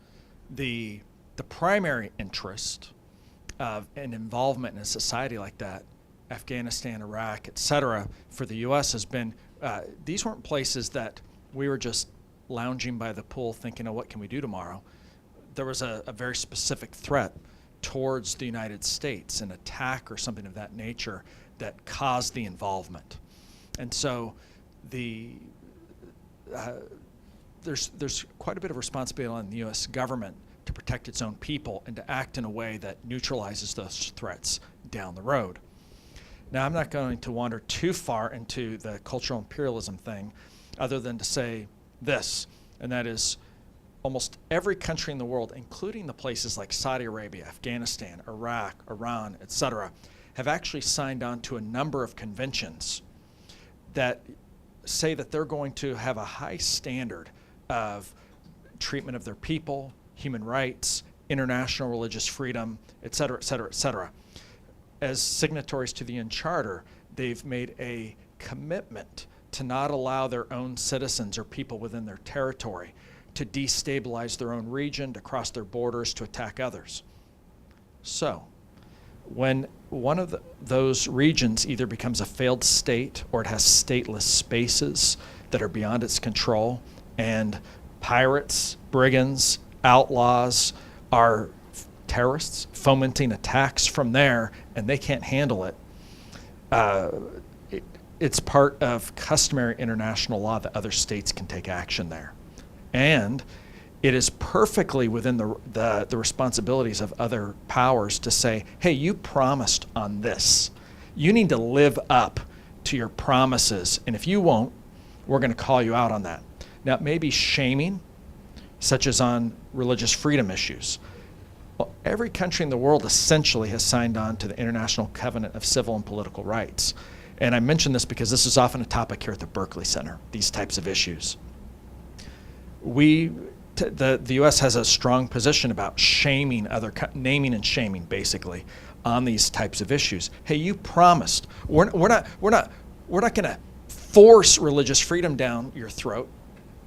the primary interest of an involvement in a society like that, Afghanistan, Iraq, et cetera, for the U.S. has been, these weren't places that we were just lounging by the pool thinking, oh, what can we do tomorrow? There was a very specific threat towards the United States, an attack or something of that nature that caused the involvement. And so there's quite a bit of responsibility on the U.S. government to protect its own people and to act in a way that neutralizes those threats down the road. Now, I'm not going to wander too far into the cultural imperialism thing other than to say this, and that is almost every country in the world, including the places like Saudi Arabia, Afghanistan, Iraq, Iran, et cetera, have actually signed on to a number of conventions that say that they're going to have a high standard of treatment of their people, human rights, international religious freedom, et cetera, et cetera, et cetera. As signatories to the UN Charter, they've made a commitment to not allow their own citizens or people within their territory to destabilize their own region, to cross their borders, to attack others. So, when one of those regions either becomes a failed state or it has stateless spaces that are beyond its control, and pirates, brigands, outlaws are terrorists fomenting attacks from there and they can't handle it, it's part of customary international law that other states can take action there. And it is perfectly within the responsibilities of other powers to say, hey, you promised on this. You need to live up to your promises, and if you won't, we're going to call you out on that. Now, it may be shaming, such as on religious freedom issues. Well, every country in the world essentially has signed on to the International Covenant of Civil and Political Rights. And I mention this because this is often a topic here at the Berkley Center, these types of issues. The U.S. has a strong position about shaming naming and shaming, basically, on these types of issues. Hey, you promised. We're not going to force religious freedom down your throat.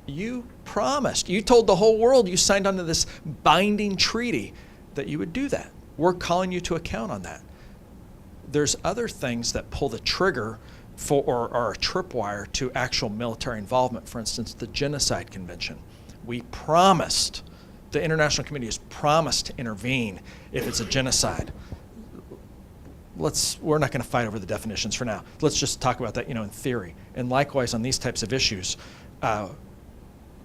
You promised. You told the whole world, you signed onto this binding treaty that you would do that. We're calling you to account on that. There's other things that pull the trigger for or are a tripwire to actual military involvement. For instance, the Genocide Convention. We promised, the international community has promised to intervene if it's a genocide. We're not going to fight over the definitions for now. Let's just talk about that, in theory. And likewise, on these types of issues,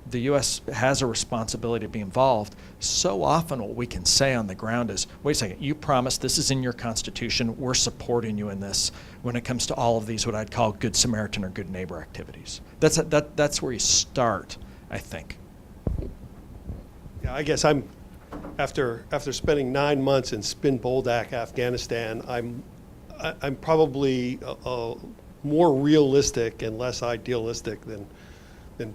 the U.S. has a responsibility to be involved. So often what we can say on the ground is, wait a second, you promised, this is in your Constitution, we're supporting you in this when it comes to all of these, what I'd call good Samaritan or good neighbor activities. That's where you start, I think. Yeah, I guess after spending 9 months in Spin Boldak, Afghanistan, I'm probably more realistic and less idealistic than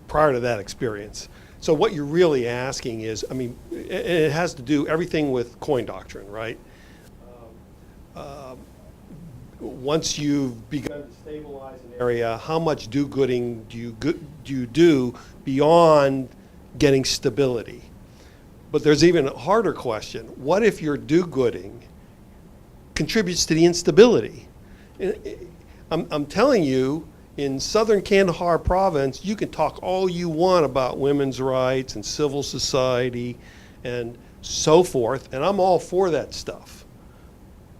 prior to that experience. So what you're really asking is, it has to do everything with coin doctrine, right? Once you've begun to stabilize an area, how much do-gooding do you do beyond getting stability? But there's even a harder question. What if your do-gooding contributes to the instability? I'm telling you, in southern Kandahar province, you can talk all you want about women's rights and civil society and so forth, and I'm all for that stuff.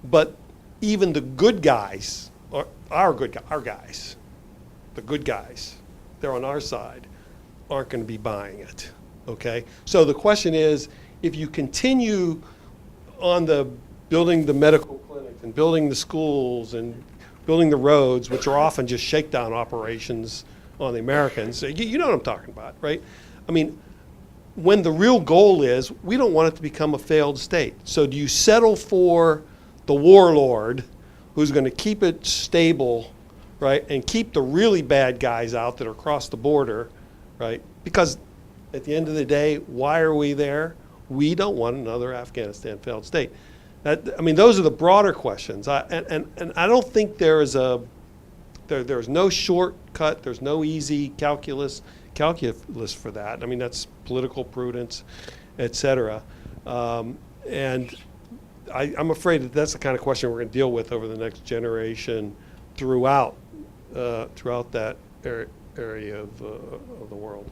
But even the good guys, or our guys, the good guys, they're on our side, aren't going to be buying it, okay? So the question is, if you continue on the building the medical clinics and building the schools and building the roads, which are often just shakedown operations on the Americans. You know what I'm talking about, right? I mean, when the real goal is, we don't want it to become a failed state. So do you settle for the warlord who's going to keep it stable, right, and keep the really bad guys out that are across the border, right? Because at the end of the day, why are we there? We don't want another Afghanistan failed state. Those are the broader questions. And I don't think there's no shortcut, there's no easy calculus for that. I mean, that's political prudence, et cetera. And I'm afraid that that's the kind of question we're going to deal with over the next generation throughout that area of the world.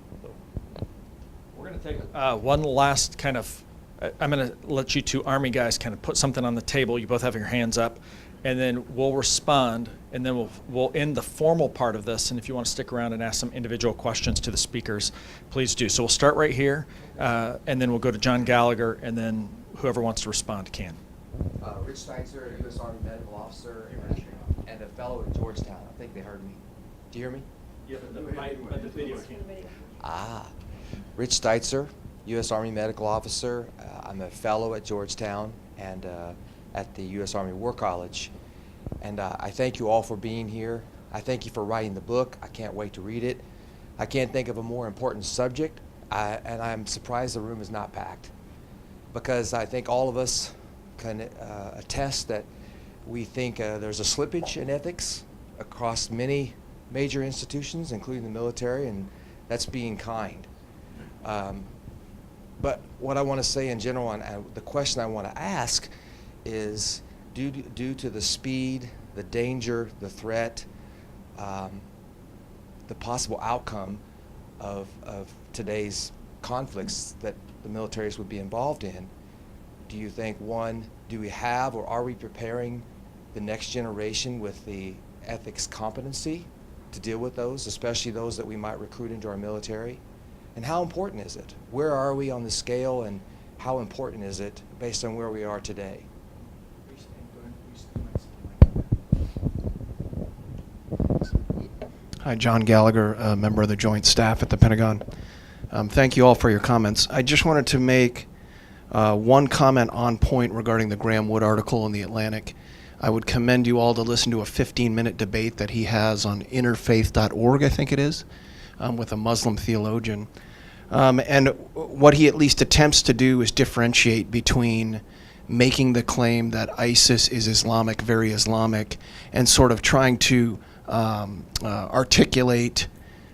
We're going to take one last kind of, I'm going to let you two Army guys kind of put something on the table. You both have your hands up, and then we'll respond, and then we'll end the formal part of this. And if you want to stick around and ask some individual questions to the speakers, please do. So we'll start right here, and then we'll go to John Gallagher, and then whoever wants to respond can. Rich Steitzer, U.S. Army medical officer and a fellow at Georgetown. I think they heard me. Do you hear me? Yeah, but the video can't. Rich Steitzer, U.S. Army medical officer. I'm a fellow at Georgetown and at the U.S. Army War College. And I thank you all for being here. I thank you for writing the book. I can't wait to read it. I can't think of a more important subject, and I'm surprised the room is not packed, because I think all of us can attest that we think there's a slippage in ethics across many major institutions, including the military, and that's being kind. But what I want to say in general, and the question I want to ask is, due to the speed, the danger, the threat, the possible outcome of today's conflicts that the militaries would be involved in, do you think, one, do we have or are we preparing the next generation with the ethics competency to deal with those, especially those that we might recruit into our military? And how important is it? Where are we on the scale, and how important is it based on where we are today? Hi, John Gallagher, a member of the Joint Staff at the Pentagon. Thank you all for your comments. I just wanted to make one comment on point regarding the Graham Wood article in The Atlantic. I would commend you all to listen to a 15-minute debate that he has on interfaith.org, I think it is, with a Muslim theologian. And what he at least attempts to do is differentiate between making the claim that ISIS is Islamic, very Islamic, and sort of trying to articulate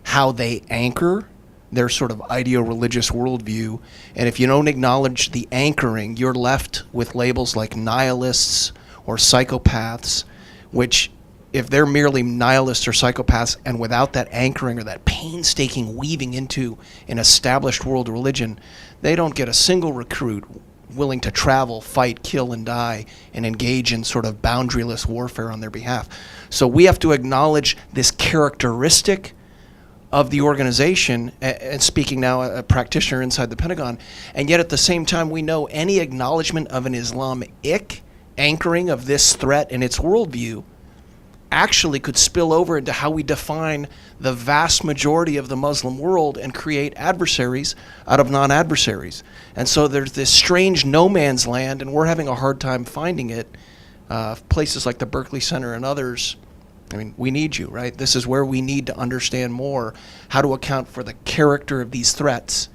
how they anchor their sort of ideo-religious worldview. And if you don't acknowledge the anchoring, you're left with labels like nihilists or psychopaths, which, if they're merely nihilists or psychopaths and without that anchoring or that painstaking weaving into an established world religion, they don't get a single recruit willing to travel, fight, kill, and die, and engage in sort of boundaryless warfare on their behalf. So we have to acknowledge this characteristic of the organization, and speaking now a practitioner inside the Pentagon, and yet at the same time we know any acknowledgement of an Islamic anchoring of this threat in its worldview actually could spill over into how we define the vast majority of the Muslim world and create adversaries out of non-adversaries. And so there's this strange no man's land, and we're having a hard time finding it. Places like the Berkley Center and others, I mean, we need you, right? This is where we need to understand more how to account for the character of these threats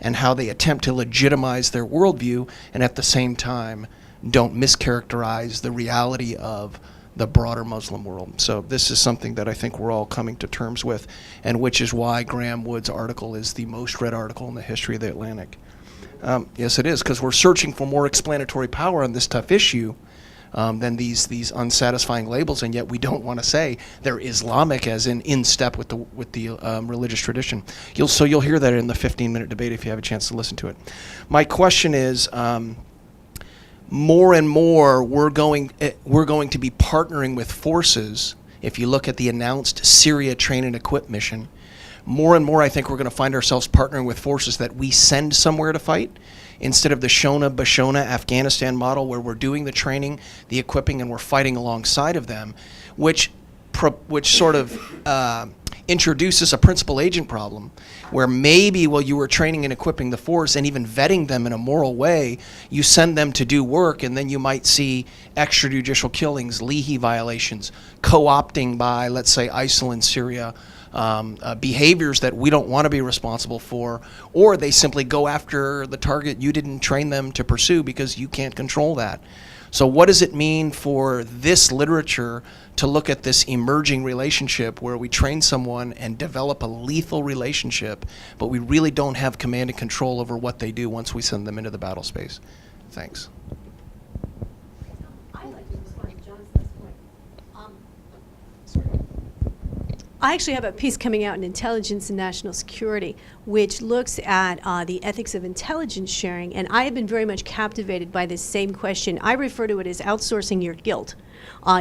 and how they attempt to legitimize their worldview and at the same time don't mischaracterize the reality of the broader Muslim world. So this is something that I think we're all coming to terms with, and which is why Graham Wood's article is the most read article in the history of the Atlantic. Yes, it is, because we're searching for more explanatory power on this tough issue than these unsatisfying labels, and yet we don't want to say they're Islamic as in step with the religious tradition. You'll hear that in the 15-minute debate if you have a chance to listen to it. My question is, more and more we're going to be partnering with forces. If you look at the announced Syria Train and Equip mission, more and more I think we're going to find ourselves partnering with forces that we send somewhere to fight, instead of the Shona-Bashona Afghanistan model where we're doing the training, the equipping, and we're fighting alongside of them, which sort of introduces a principal agent problem where maybe while you were training and equipping the force and even vetting them in a moral way, you send them to do work, and then you might see extrajudicial killings, Leahy violations, co-opting by, let's say, ISIL in Syria, behaviors that we don't want to be responsible for, or they simply go after the target you didn't train them to pursue because you can't control that. So what does it mean for this literature to look at this emerging relationship where we train someone and develop a lethal relationship, but we really don't have command and control over what they do once we send them into the battle space? Thanks. I'd like to respond to John's last point. I actually have a piece coming out in Intelligence and National Security, which looks at the ethics of intelligence sharing, and I have been very much captivated by this same question. I refer to it as outsourcing your guilt,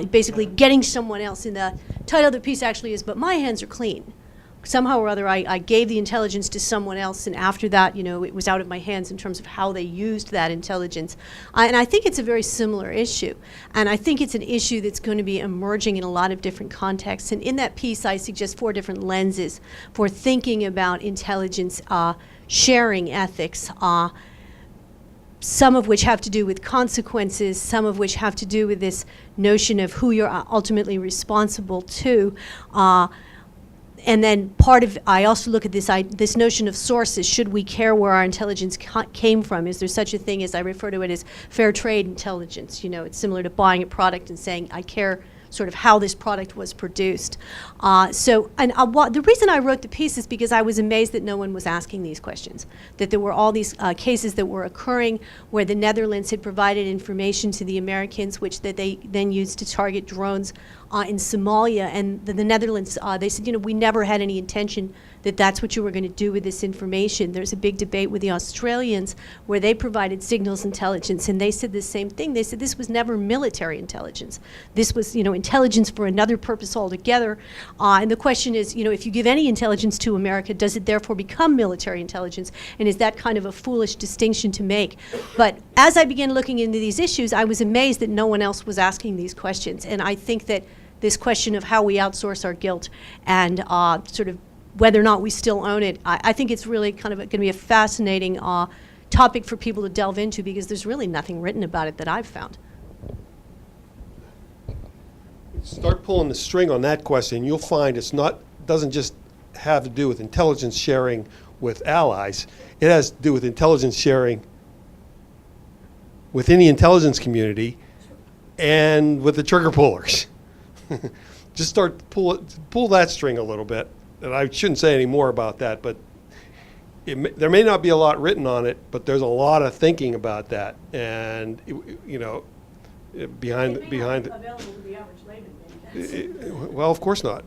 basically getting someone else. And the title of the piece actually is, "But My Hands Are Clean." Somehow or other, I gave the intelligence to someone else, and after that, it was out of my hands in terms of how they used that intelligence. And I think it's a very similar issue. And I think it's an issue that's going to be emerging in a lot of different contexts. And in that piece, I suggest 4 different lenses for thinking about intelligence sharing ethics, some of which have to do with consequences, some of which have to do with this notion of who you're ultimately responsible to. And then I also look at this notion of sources. Should we care where our intelligence came from? Is there such a thing as, I refer to it as fair trade intelligence? It's similar to buying a product and saying, I care sort of how this product was produced. The reason I wrote the piece is because I was amazed that no one was asking these questions, that there were all these cases that were occurring where the Netherlands had provided information to the Americans, which that they then used to target drones in Somalia. And the Netherlands, they said, we never had any intention that that's what you were going to do with this information. There's a big debate with the Australians where they provided signals intelligence, and they said the same thing. They said this was never military intelligence. This was, intelligence for another purpose altogether. And the question is, if you give any intelligence to America, does it therefore become military intelligence? And is that kind of a foolish distinction to make? But as I began looking into these issues, I was amazed that no one else was asking these questions. And I think that this question of how we outsource our guilt and sort of whether or not we still own it, I think it's really kind of going to be a fascinating topic for people to delve into, because there's really nothing written about it that I've found. Start pulling the string on that question, you'll find doesn't just have to do with intelligence sharing with allies. It has to do with intelligence sharing within the intelligence community and with the trigger pullers. Just start to pull that string a little bit. And I shouldn't say any more about that, but there may not be a lot written on it, but there's a lot of thinking about that. And behind available to the average layman. Well, of course not.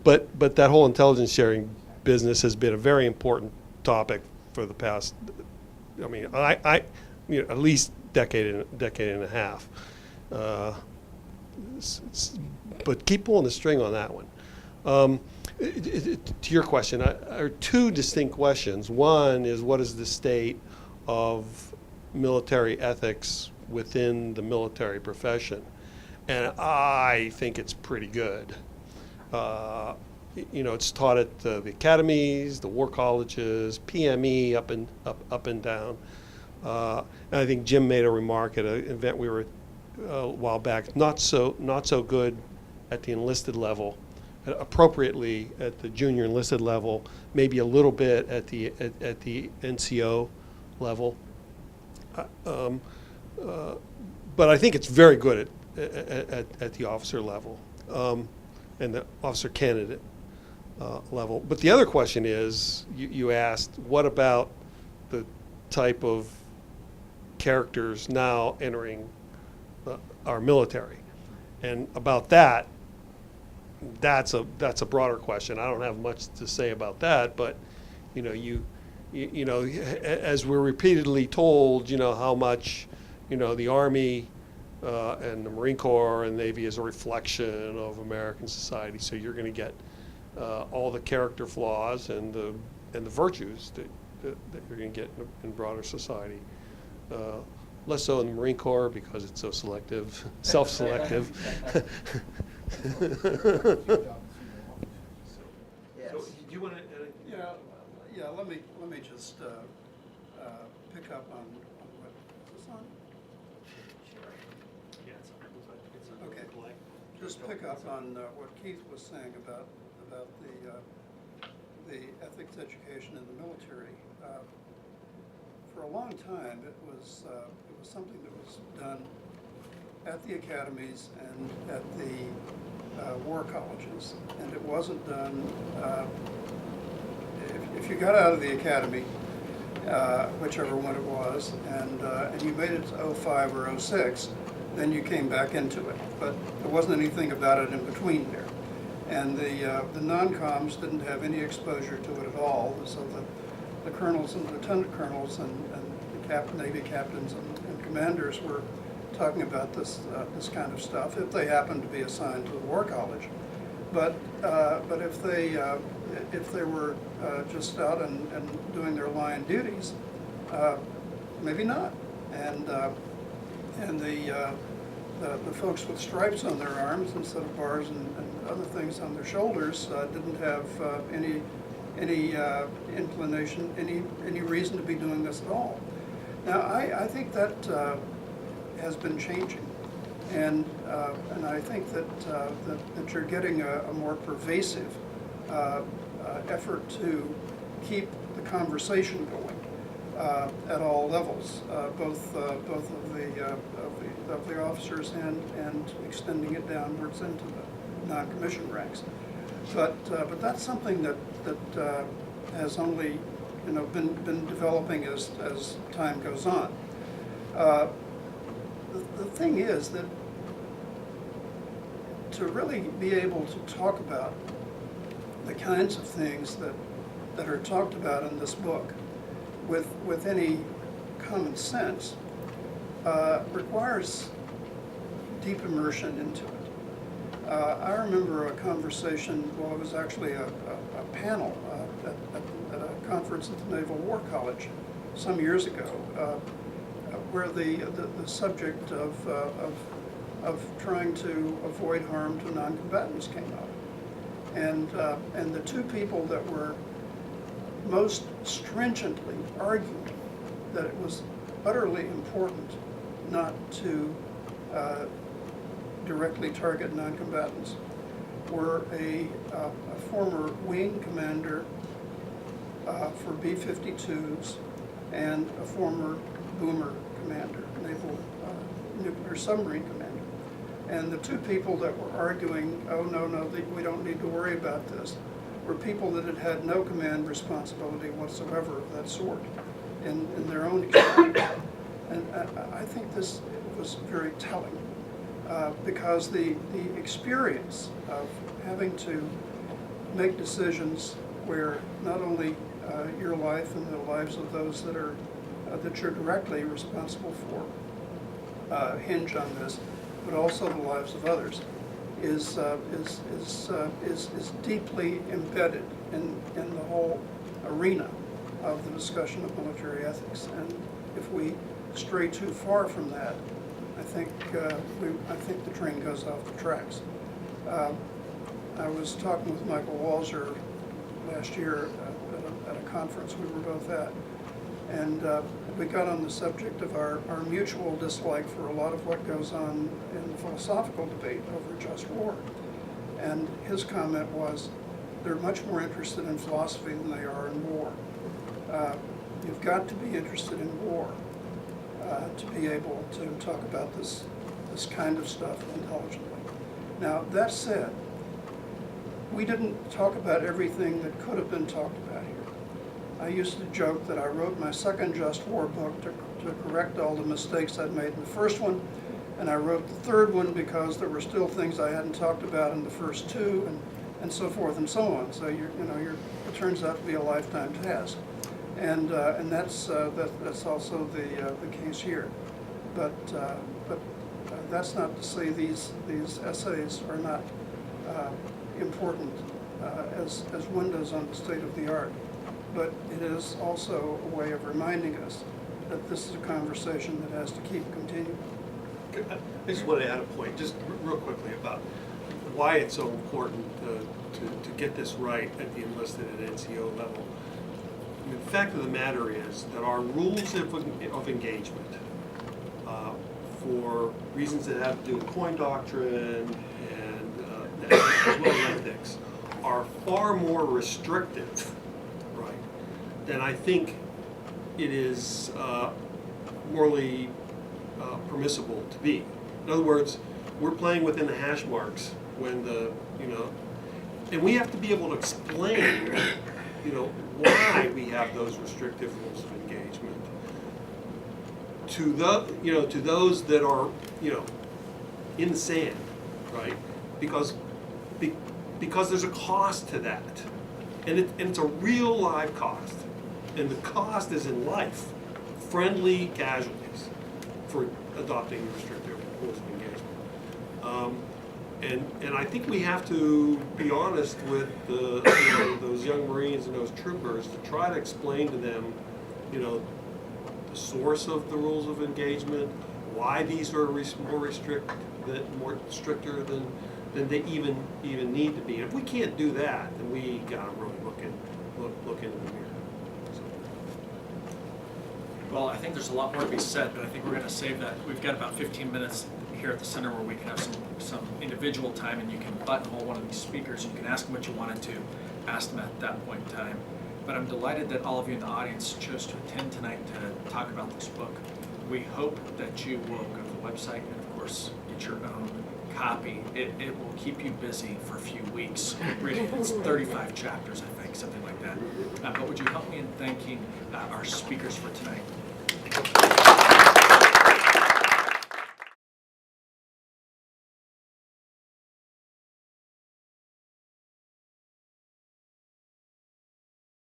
but that whole intelligence sharing business has been a very important topic for the past, at least decade and a half. But keep pulling the string on that one. To your question, are 2 distinct questions. One is, what is the state of military ethics within the military profession? And I think it's pretty good. It's taught at the academies, the war colleges, PME up and down. And I think Jim made a remark at an event we were a while back. Not so good at the enlisted level. Appropriately at the junior enlisted level, maybe a little bit at the NCO level, but I think it's very good at the officer level and the officer candidate level. But the other question is, you asked, what about the type of characters now entering our military? And about that, that's a broader question. I don't have much to say about that, but as we're repeatedly told, how much the Army and the Marine Corps and Navy is a reflection of American society. So you're going to get all the character flaws and the virtues that you're going to get in broader society. Less so in the Marine Corps because it's so selective, self-selective. let me just pick up on what is this on. Okay. Just pick up on what Keith was saying about the ethics education in the military. For a long time, it was something that was done at the academies and at the war colleges, and it wasn't done. If you got out of the academy, whichever one it was, and you made it to 05 or 06, then you came back into it. But there wasn't anything about it in between there. And the non-coms didn't have any exposure to it at all. So the colonels and lieutenant colonels and the Navy captains and commanders were talking about this kind of stuff if they happened to be assigned to the war college. But if they were just out and doing their line duties, maybe not. And the folks with stripes on their arms instead of bars and other things on their shoulders didn't have any inclination, any reason to be doing this at all. Now I think that has been changing, and I think that you're getting a more pervasive effort to keep the conversation going at all levels, both of the officers and extending it downwards into the non-commissioned ranks. But that's something that has only been developing as time goes on. The thing is that to really be able to talk about the kinds of things that are talked about in this book with any common sense requires deep immersion into it. I remember a conversation, well, it was actually a panel at a conference at the Naval War College some years ago, where the subject of trying to avoid harm to non-combatants came up. And the two people that were most stringently arguing that it was utterly important not to directly target non-combatants were a former wing commander for B-52s and a former boomer commander, naval nuclear submarine commander. And the two people that were arguing, oh, no, we don't need to worry about this, were people that had had no command responsibility whatsoever of that sort in their own experience. And I think this was very telling because the experience of having to make decisions where not only your life and the lives of those that you're directly responsible for hinge on this, but also the lives of others, is deeply embedded in the whole arena of the discussion of military ethics. And if we stray too far from that, I think the train goes off the tracks. I was talking with Michael Walzer last year at a conference we were both at, and we got on the subject of our mutual dislike for a lot of what goes on in the philosophical debate over just war. And his comment was, they're much more interested in philosophy than they are in war. You've got to be interested in war to be able to talk about this kind of stuff intelligently. Now, that said, we didn't talk about everything that could have been talked about here. I used to joke that I wrote my second Just War book to correct all the mistakes I'd made in the first one, and I wrote the third one because there were still things I hadn't talked about in the first two, and so forth and so on. So it turns out to be a lifetime task, and that's also the case here. But that's not to say these essays are not important as windows on the state of the art. But it is also a way of reminding us that this is a conversation that has to keep continuing. I just want to add a point, just real quickly, about why it's so important to get this right at the enlisted and NCO level. the fact of the matter is that our rules of engagement, for reasons that have to do with coin doctrine and as well as ethics, are far more restrictive, right, than I think it is morally permissible to be. In other words, we're playing within the hash marks when and we have to be able to explain, why we have those restrictive rules of engagement to those that are, in the sand, right? Because there's a cost to that, and it's a real live cost, and the cost is in life, friendly casualties for adopting restrictive rules of engagement. And I think we have to be honest with those young Marines and those troopers to try to explain to them, the source of the rules of engagement, why these are more stricter than they even need to be. And if we can't do that, then we gotta really look into the mirror. So. Well, I think there's a lot more to be said, but I think we're going to save that. We've got about 15 minutes here at the center where we can have some individual time, and you can buttonhole one of these speakers. You can ask them what you wanted to ask them at that point in time. But I'm delighted that all of you in the audience chose to attend tonight to talk about this book. We hope that you will go to the website and, of course, get your own copy. It will keep you busy for a few weeks reading it. It's 35 chapters, I think, something like that. But would you help me in thanking our speakers for tonight?